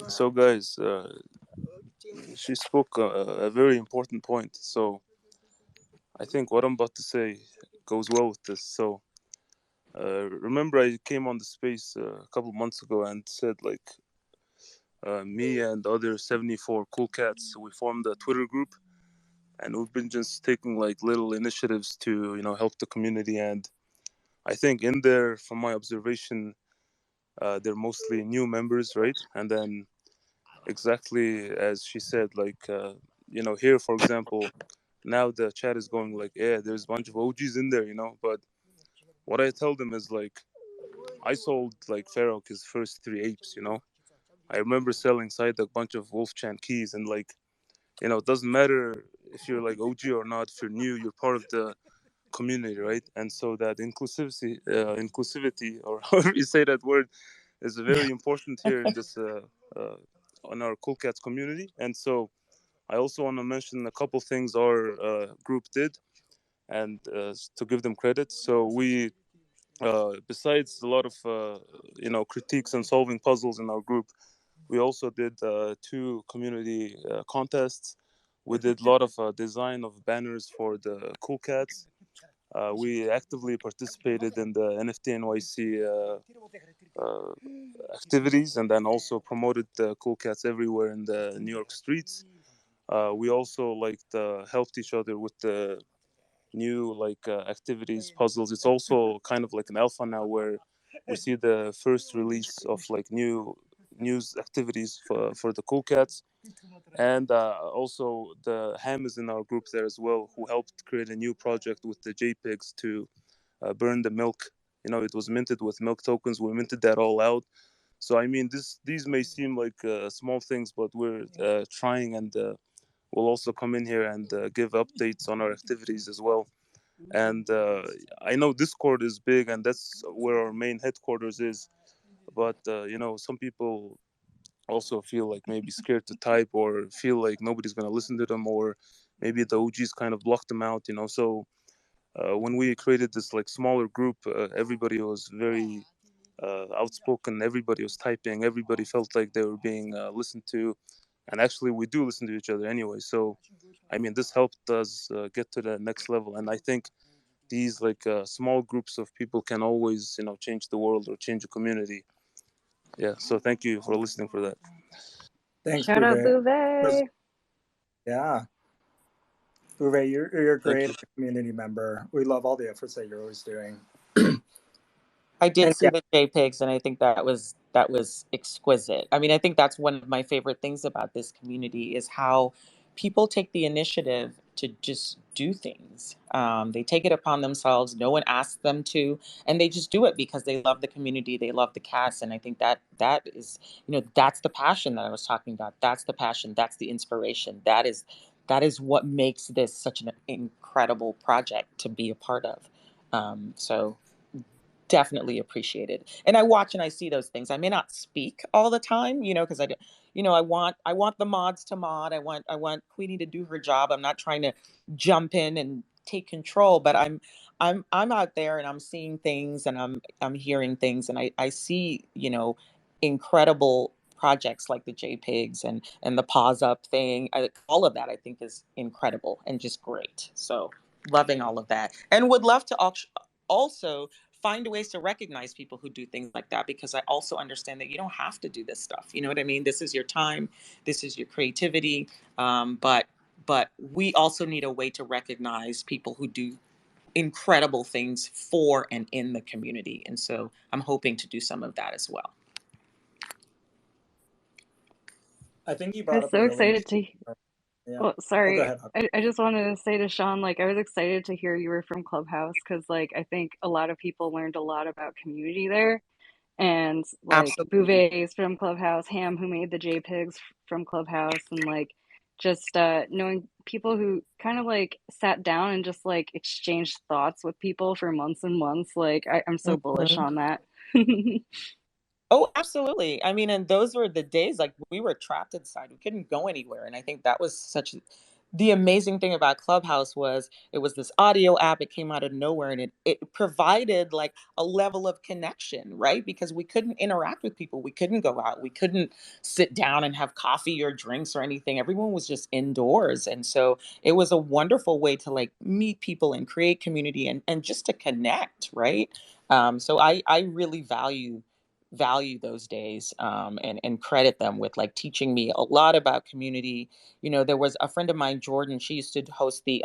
So, guys, she spoke a very important point. So I think what I'm about to say goes well with this. So remember I came on the space a couple months ago and said, like, me and other 74 cool cats, we formed a Twitter group, and we've been just taking like little initiatives to, help the community. And I think in there, from my observation, they're mostly new members, right? And then exactly as she said, like, here, for example, now the chat is going like, yeah, there's a bunch of OGs in there, but what I tell them is like, I sold like Farok his first 3 apes, I remember selling sighduck a bunch of Wolfchan keys, and like, it doesn't matter if you're like OG or not, if you're new, you're part of the community, right? And so that inclusivity, or however you say that word, is very important here in this on our Cool Cats community. And so I also want to mention a couple things our group did, and to give them credit. So we, besides a lot of critiques and solving puzzles in our group, we also did 2 community contests. We did a lot of design of banners for the Cool Cats. We actively participated in the NFT NYC activities, and then also promoted the Cool Cats everywhere in the New York streets. We also helped each other with the new activities, puzzles. It's also kind of like an alpha now, where we see the first release of like new news activities for the Cool Cats. And also the Ham is in our group there as well, who helped create a new project with the JPEGs to burn the milk. It was minted with milk tokens. We minted that all out. So I mean, these may seem like small things, but we're trying, and we'll also come in here and give updates on our activities as well. And I know Discord is big, and that's where our main headquarters is. But some people also feel like maybe scared to type, or feel like nobody's gonna listen to them, or maybe the OGs kind of blocked them out. So when we created this like smaller group, everybody was very outspoken. Everybody was typing. Everybody felt like they were being listened to, and actually we do listen to each other anyway. So I mean, this helped us get to the next level, and I think these like small groups of people can always change the world or change a community. Yeah, so thank you for listening for that. Thanks, Shout out Buuvei. Yeah, Buuvei, you're a great community member. We love all the efforts that you're always doing. I did see the JPEGs, and I think that was exquisite. I mean, I think that's one of my favorite things about this community is how people take the initiative to just do things. They take it upon themselves. No one asks them to, and they just do it because they love the community. They love the cast, and I think that is, that's the passion that I was talking about. That's the passion. That's the inspiration. That is what makes this such an incredible project to be a part of. So definitely appreciated. And I watch and I see those things. I may not speak all the time, because I want the mods to mod. I want Queenie to do her job. I'm not trying to jump in and take control, but I'm out there and I'm seeing things and I'm hearing things, and I see, incredible projects like the JPEGs and the pause up thing. All of that I think is incredible and just great. So loving all of that, and would love to also find ways to recognize people who do things like that, because I also understand that you don't have to do this stuff. You know what I mean? This is your time. This is your creativity. But we also need a way to recognize people who do incredible things for and in the community. And so I'm hoping to do some of that as well. I think you brought up so a really excited to yeah. Well, sorry. Go ahead. I just wanted to say to Sean, like, I was excited to hear you were from Clubhouse because, like, I think a lot of people learned a lot about community there. And, like, Absolutely. Buuvei is from Clubhouse, Ham, who made the JPEGs, from Clubhouse, and, like, just knowing people who kind of, like, sat down and just, like, exchanged thoughts with people for months and months. Like, I'm so bullish on that. Oh, absolutely. I mean, and those were the days like we were trapped inside. We couldn't go anywhere. And I think that was the amazing thing about Clubhouse was it was this audio app. It came out of nowhere, and it provided like a level of connection, right? Because we couldn't interact with people. We couldn't go out. We couldn't sit down and have coffee or drinks or anything. Everyone was just indoors. And so it was a wonderful way to like meet people and create community and just to connect, right? So I really value those days, and credit them with like teaching me a lot about community. There was a friend of mine, Jordan. She used to host the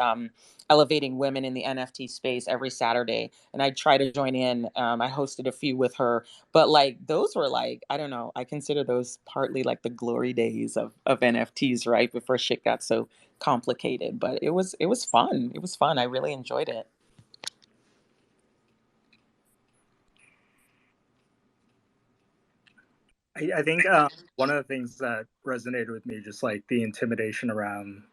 Elevating Women in the NFT space every Saturday, and I'd try to join in. I hosted a few with her, but like those were like, I don't know, I consider those partly like the glory days of NFTs, right before shit got so complicated. But it was fun. It was fun. I really enjoyed it. I think one of the things that resonated with me, just like the intimidation around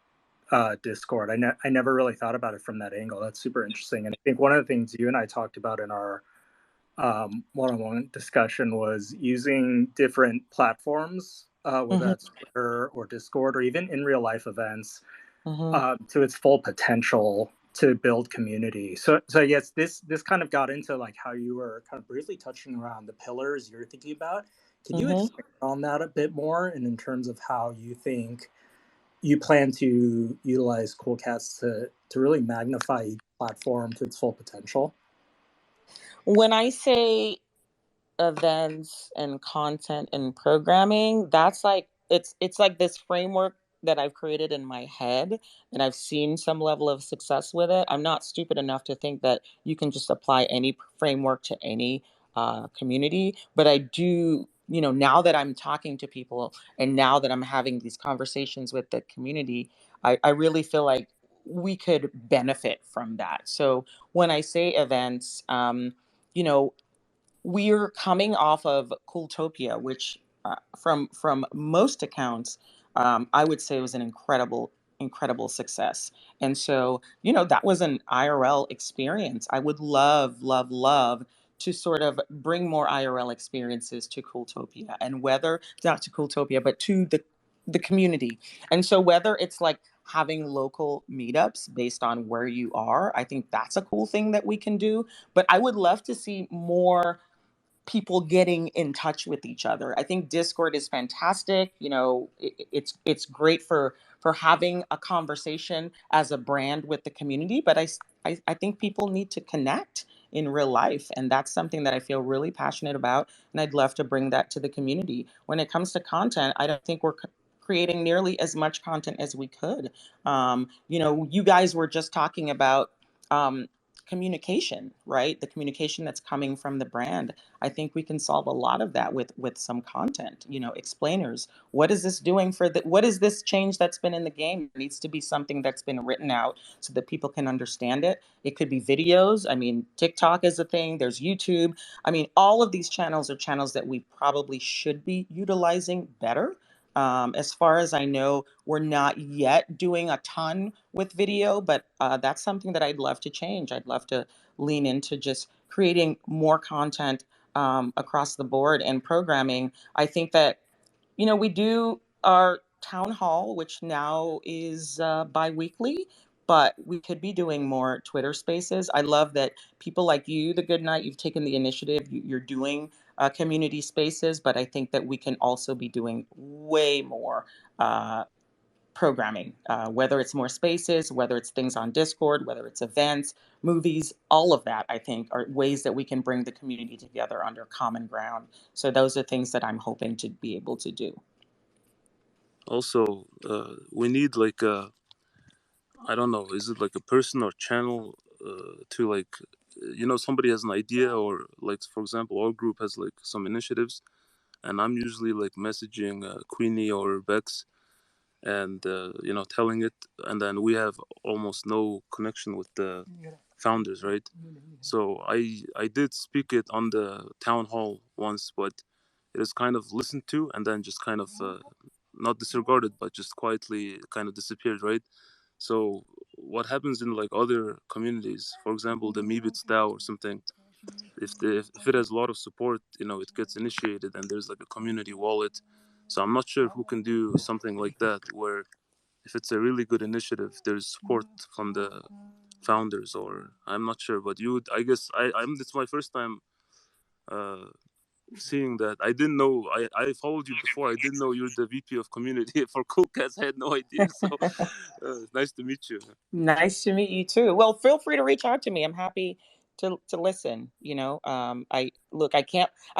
Discord. I never really thought about it from that angle. That's super interesting. And I think one of the things you and I talked about in our one-on-one discussion was using different platforms, whether that's Twitter or Discord or even in real life events, to its full potential to build community. So I guess this kind of got into like how you were kind of briefly touching around the pillars you're thinking about. Can you expand on that a bit more, and in terms of how you think you plan to utilize Cool Cats to really magnify each platform to its full potential? When I say events and content and programming, that's like it's like this framework that I've created in my head, and I've seen some level of success with it. I'm not stupid enough to think that you can just apply any framework to any community, but I do now that I'm talking to people and now that I'm having these conversations with the community, I really feel like we could benefit from that. So when I say events, we're coming off of Cooltopia, which from most accounts, I would say was an incredible success. And so, that was an IRL experience. I would love to sort of bring more IRL experiences to Cooltopia, and whether not to Cooltopia, but to the community. And so whether it's like having local meetups based on where you are, I think that's a cool thing that we can do. But I would love to see more people getting in touch with each other. I think Discord is fantastic. It's great for having a conversation as a brand with the community, but I think people need to connect in real life, and that's something that I feel really passionate about, and I'd love to bring that to the community. When it comes to content, I don't think we're creating nearly as much content as we could. You guys were just talking about communication, right? The communication that's coming from the brand. I think we can solve a lot of that with some content, explainers. What is this doing what is this change that's been in the game? It needs to be something that's been written out so that people can understand it. It could be videos. I mean, TikTok is a thing. There's YouTube. I mean, all of these channels are channels that we probably should be utilizing better. As far as I know, we're not yet doing a ton with video, but that's something that I'd love to change. I'd love to lean into just creating more content across the board and programming. I think that, we do our town hall, which now is bi-weekly, but we could be doing more Twitter spaces. I love that people like you, The Good Night, you've taken the initiative. You're doing community spaces, but I think that we can also be doing way more programming, whether it's more spaces, whether it's things on Discord, whether it's events, movies, all of that, I think, are ways that we can bring the community together under common ground. So those are things that I'm hoping to be able to do. Also, we need like I don't know, is it like a person or channel to like, somebody has an idea, or like, for example, our group has like some initiatives, and I'm usually like messaging Queenie or Bex, and telling it, and then we have almost no connection with the founders, right? So I did speak it on the town hall once, but it is kind of listened to and then just kind of not disregarded, but just quietly kind of disappeared, right? So what happens in like other communities, for example, the Meebits DAO or something, if it has a lot of support, it gets initiated and there's like a community wallet. So I'm not sure who can do something like that, where if it's a really good initiative, there's support from the founders, or I'm not sure, but I guess it's my first time seeing that. I didn't know, I followed you before. I didn't know you're the VP of community for CoolCats. I had no idea. So nice to meet you. Nice to meet you too. Well, feel free to reach out to me. I'm happy to listen. I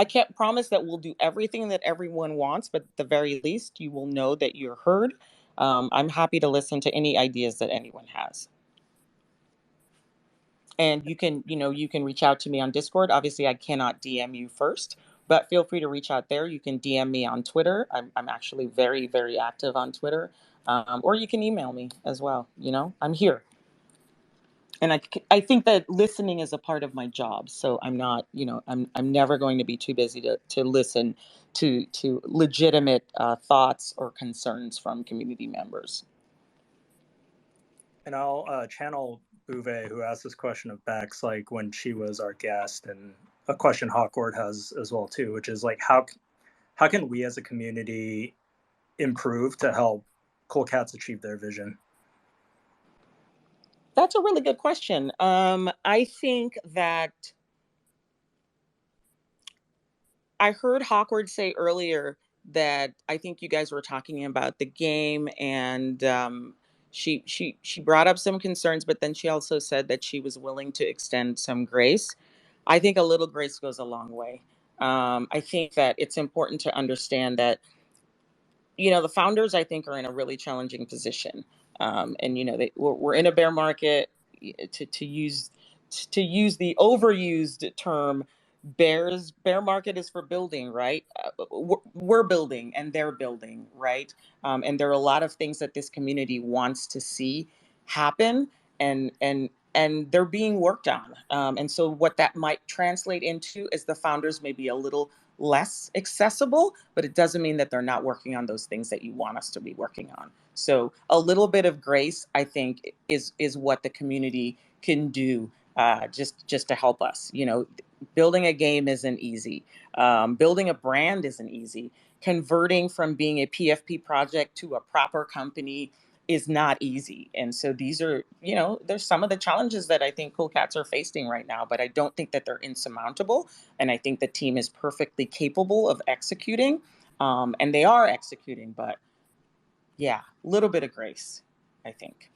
can't promise that we'll do everything that everyone wants, but at the very least, you will know that you're heard. I'm happy to listen to any ideas that anyone has. And you can reach out to me on Discord. Obviously, I cannot DM you first, but feel free to reach out there. You can DM me on Twitter. I'm actually very, very active on Twitter. Or you can email me as well. I'm here. And I think that listening is a part of my job. So I'm not, I'm never going to be too busy to listen to legitimate thoughts or concerns from community members. And I'll channel Buuvei, who asked this question of Bex, like when she was our guest, and a question Hawkward has as well too, which is like how can we as a community improve to help CoolCats achieve their vision? That's a really good question. I think that I heard Hawkward say earlier that I think you guys were talking about the game, and she brought up some concerns, but then she also said that she was willing to extend some grace. I think a little grace goes a long way. I think that it's important to understand that, the founders, I think, are in a really challenging position. And, we're in a bear market, to use the overused term. bear market is for building, right? We're building and they're building, right? And there are a lot of things that this community wants to see happen, and they're being worked on. And so what that might translate into is the founders may be a little less accessible, but it doesn't mean that they're not working on those things that you want us to be working on. So a little bit of grace, I think, is what the community can do, just to help us. You know, building a game isn't easy. Building a brand isn't easy. Converting from being a PFP project to a proper company is not easy. And so these are, you know, there's some of the challenges that I think Cool Cats are facing right now, but I don't think that they're insurmountable. And I think the team is perfectly capable of executing. And they are executing, but yeah, a little bit of grace, I think.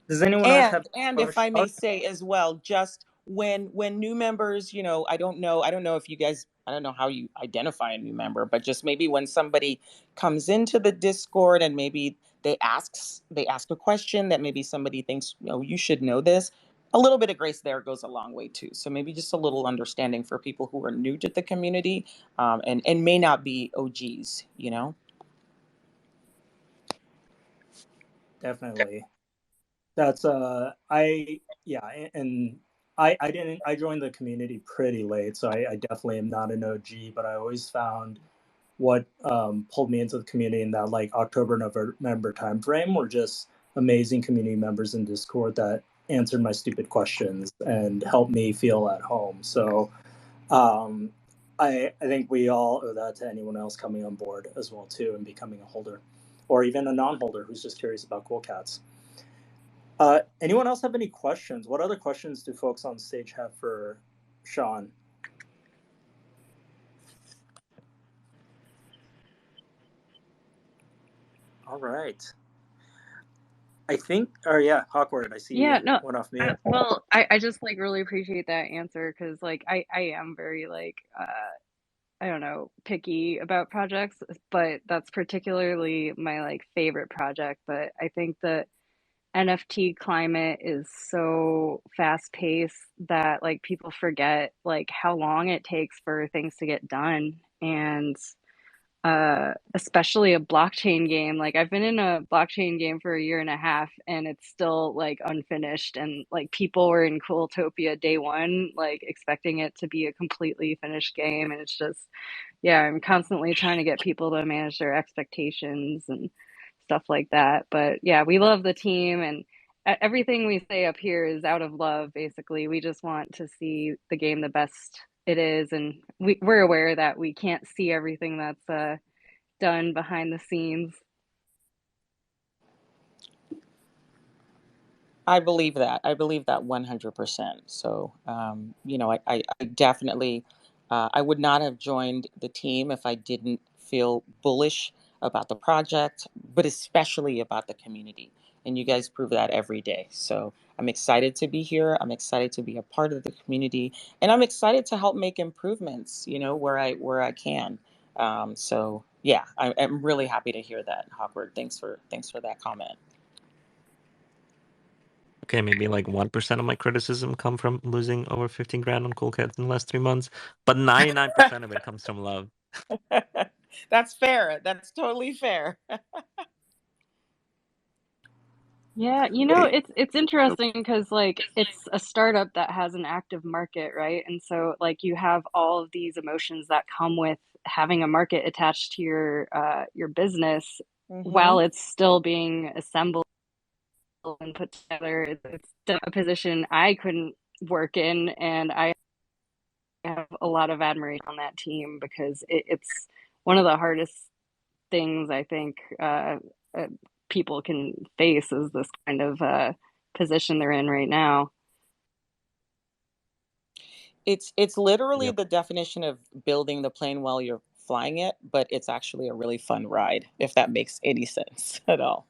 Does anyone else have and if I may say as well, just when new members, you know, I don't know if you guys, I don't know how you identify a new member, but just maybe when somebody comes into the Discord and maybe they ask a question that maybe somebody thinks, you know, you should know this, a little bit of grace there goes a long way too. So maybe just a little understanding for people who are new to the community, and may not be OGs, you know. Definitely. That's I joined the community pretty late, so I definitely am not an OG, but I always found what pulled me into the community in that like October, November timeframe were just amazing community members in Discord that answered my stupid questions and helped me feel at home. So I think we all owe that to anyone else coming on board as well too and becoming a holder, or even a non-holder who's just curious about Cool Cats. Anyone else have any questions? What other questions do folks on stage have for Sian? All right. I think, or yeah, Hawkward, I see you went off mute. Well, I just like really appreciate that answer because like I am very like I don't know, picky about projects, but that's particularly my like favorite project. But I think that NFT climate is so fast paced that like people forget like how long it takes for things to get done. And especially a blockchain game. Like I've been in a blockchain game for a year and a half and it's still like unfinished. And like people were in Cooltopia day one, like expecting it to be a completely finished game. And it's just, yeah, I'm constantly trying to get people to manage their expectations and stuff like that. But yeah, we love the team and everything we say up here is out of love, basically. We just want to see the game the best it is. And we're aware that we can't see everything that's done behind the scenes. I believe that. I believe that 100%. So, you know, I definitely, I would not have joined the team if I didn't feel bullish about the project, but especially about the community. And you guys prove that every day. So I'm excited to be here. I'm excited to be a part of the community, and I'm excited to help make improvements, you know, where I can. So yeah, I'm really happy to hear that, Hawkward. Thanks for that comment. Okay, maybe like 1% of my criticism come from losing over 15 grand on Cool Cats in the last 3 months, but 99% of it comes from love. That's fair. That's totally fair. Yeah, you know, it's interesting because like it's a startup that has an active market, right? And so like you have all of these emotions that come with having a market attached to your business while it's still being assembled and put together. It's a position I couldn't work in, and I have a lot of admiration on that team because it's one of the hardest things I think people can face is this kind of position they're in right now. It's literally the definition of building the plane while you're flying it, but it's actually a really fun ride, if that makes any sense at all.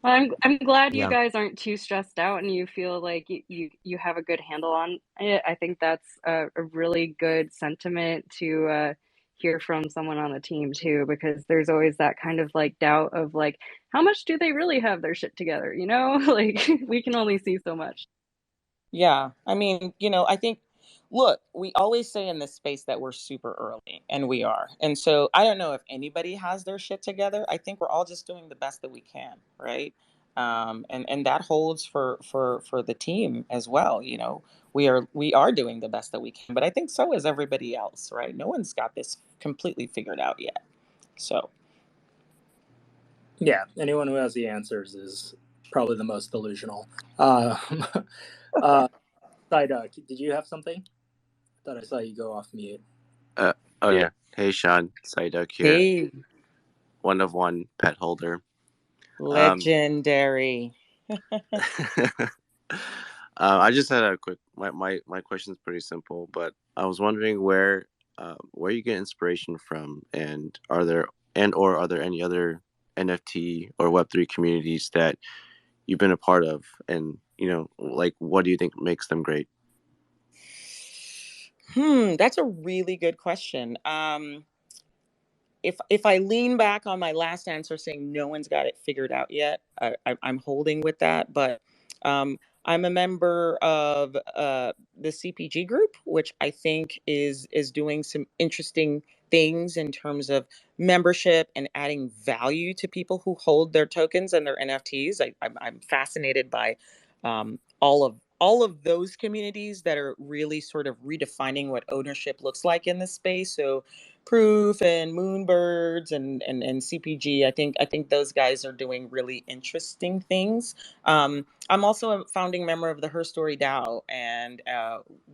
I'm glad you guys aren't too stressed out and you feel like you have a good handle on it. I think that's a really good sentiment to hear from someone on the team too, because there's always that kind of like doubt of like, how much do they really have their shit together? You know, like we can only see so much. Yeah. I mean, I think, look, we always say in this space that we're super early, and we are. And so I don't know if anybody has their shit together. I think we're all just doing the best that we can, right? And that holds for the team as well. We are doing the best that we can, but I think so is everybody else, right? No one's got this completely figured out yet. So yeah, anyone who has the answers is probably the most delusional. Sighduck, did you have something? I thought I saw you go off mute. Oh yeah. Hey Sean, sighduck here. hey, One of one pet holder. legendary. I just had a quick. My question is pretty simple, but I was wondering where you get inspiration from, and are there any other NFT or Web3 communities that you've been a part of, and like what do you think makes them great? That's a really good question. If I lean back on my last answer saying no one's got it figured out yet, I'm holding with that. But I'm a member of the CPG group, which I think is doing some interesting things in terms of membership and adding value to people who hold their tokens and their NFTs. I'm fascinated by all of those communities that are really sort of redefining what ownership looks like in this space. So Proof and Moonbirds and CPG. I think those guys are doing really interesting things. I'm also a founding member of the Her Story DAO, and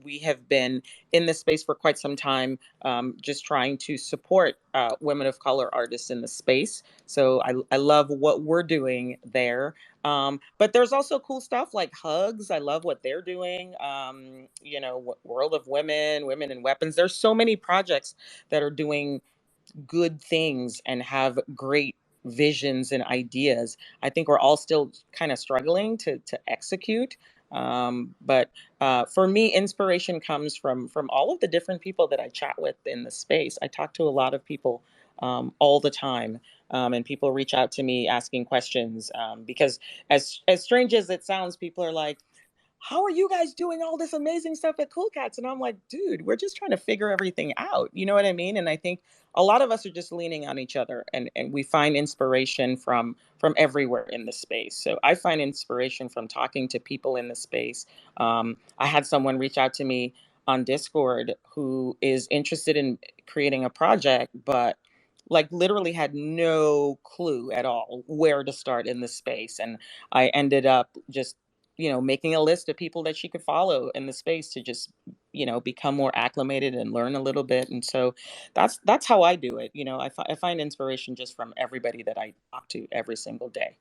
we have been in this space for quite some time, just trying to support women of color artists in the space. So I love what we're doing there. But there's also cool stuff like Hugs. I love what they're doing. World of Women, Women and Weapons. There's so many projects that are doing good things and have great visions and ideas. I think we're all still kind of struggling to execute. But for me, inspiration comes from all of the different people that I chat with in the space. I talk to a lot of people all the time. And people reach out to me asking questions because as strange as it sounds, people are like, how are you guys doing all this amazing stuff at Cool Cats? And I'm like, dude, we're just trying to figure everything out. You know what I mean? And I think a lot of us are just leaning on each other, and we find inspiration from everywhere in the space. So I find inspiration from talking to people in the space. I had someone reach out to me on Discord who is interested in creating a project, but like literally had no clue at all where to start in the space. And I ended up just making a list of people that she could follow in the space to just become more acclimated and learn a little bit. And so that's how I do it. I find inspiration just from everybody that I talk to every single day.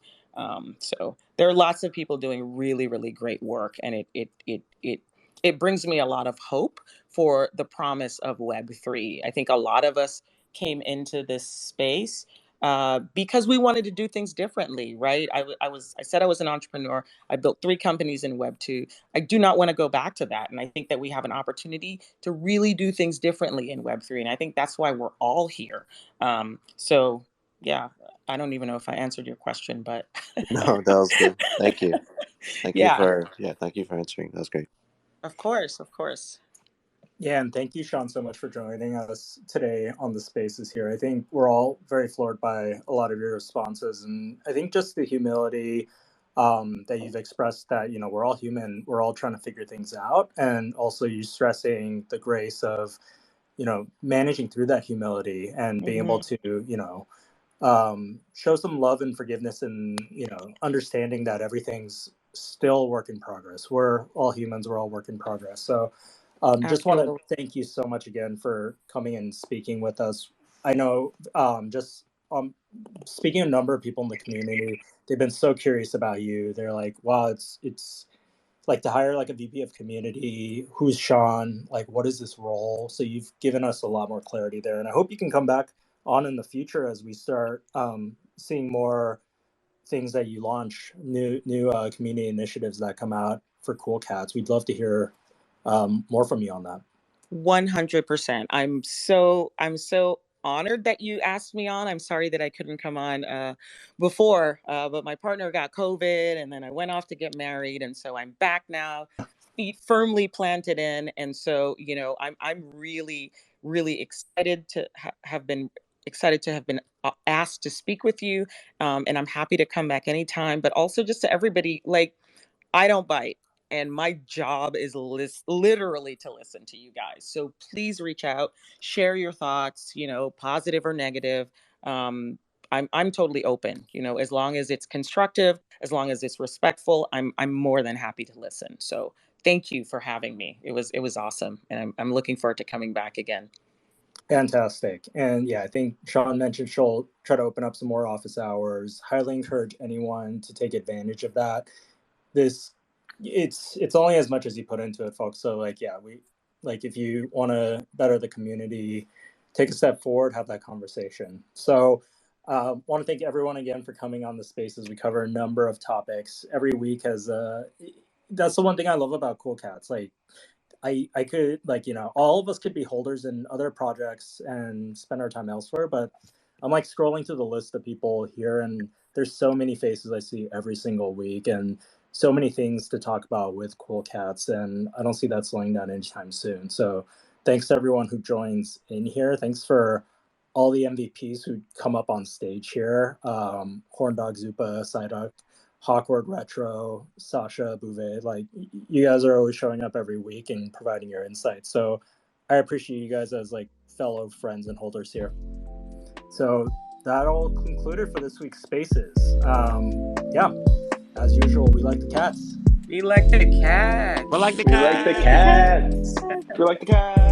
So there are lots of people doing really, really great work, and it brings me a lot of hope for the promise of Web3. I think a lot of us came into this space because we wanted to do things differently, right? I said I was an entrepreneur. I built 3 companies in Web 2. I do not want to go back to that. And I think that we have an opportunity to really do things differently in Web 3. And I think that's why we're all here. So yeah, I don't even know if I answered your question, but No, that was good. Thank you. Thank you for answering. That was great. Of course, of course. Yeah, and thank you, Sean, so much for joining us today on the Spaces here. I think we're all very floored by a lot of your responses, and I think just the humility that you've expressed that, we're all human, we're all trying to figure things out, and also you stressing the grace of, managing through that humility and being able to, show some love and forgiveness and, understanding that everything's still work in progress. We're all humans, we're all work in progress. So just want to thank you so much again for coming and speaking with us. I know speaking to a number of people in the community, they've been so curious about you. They're like, wow, it's like to hire like a VP of community. Who's Sean? Like, what is this role? So you've given us a lot more clarity there. And I hope you can come back on in the future as we start seeing more things that you launch, new community initiatives that come out for Cool Cats. We'd love to hear more from you on that. 100%. I'm so honored that you asked me on. I'm sorry that I couldn't come on before, but my partner got COVID, and then I went off to get married, and so I'm back now. feet firmly planted in. And so, you know, I'm really, really excited to have been asked to speak with you. And I'm happy to come back anytime, but also just to everybody, like, I don't bite. And my job is literally to listen to you guys. So please reach out, share your thoughts, you know, positive or negative. I'm totally open, you know, as long as it's constructive, as long as it's respectful, I'm more than happy to listen. So thank you for having me. It was awesome. And I'm looking forward to coming back again. Fantastic. And yeah, I think Sean mentioned she'll try to open up some more office hours. Highly encourage anyone to take advantage of that. It's only as much as you put into it, folks. So like, yeah, if you want to better the community, take a step forward, have that conversation. So want to thank everyone again for coming on the spaces. We cover a number of topics every week. That's the one thing I love about Cool Cats. Like, I could, like, you know, all of us could be holders in other projects and spend our time elsewhere, but I'm like scrolling through the list of people here, and there's so many faces I see every single week, and so many things to talk about with Cool Cats, and I don't see that slowing down anytime soon. So thanks to everyone who joins in here. Thanks for all the MVPs who come up on stage here. Horn Dog, Zupa, sighduck, Hawkward, Retro, Sasha, Buuvei, like, you guys are always showing up every week and providing your insights. So I appreciate you guys as like fellow friends and holders here. So that'll conclude it for this week's Spaces. Yeah, as usual, we like the cats. We like the cats. We like the We cats. like the cats. We like the cat.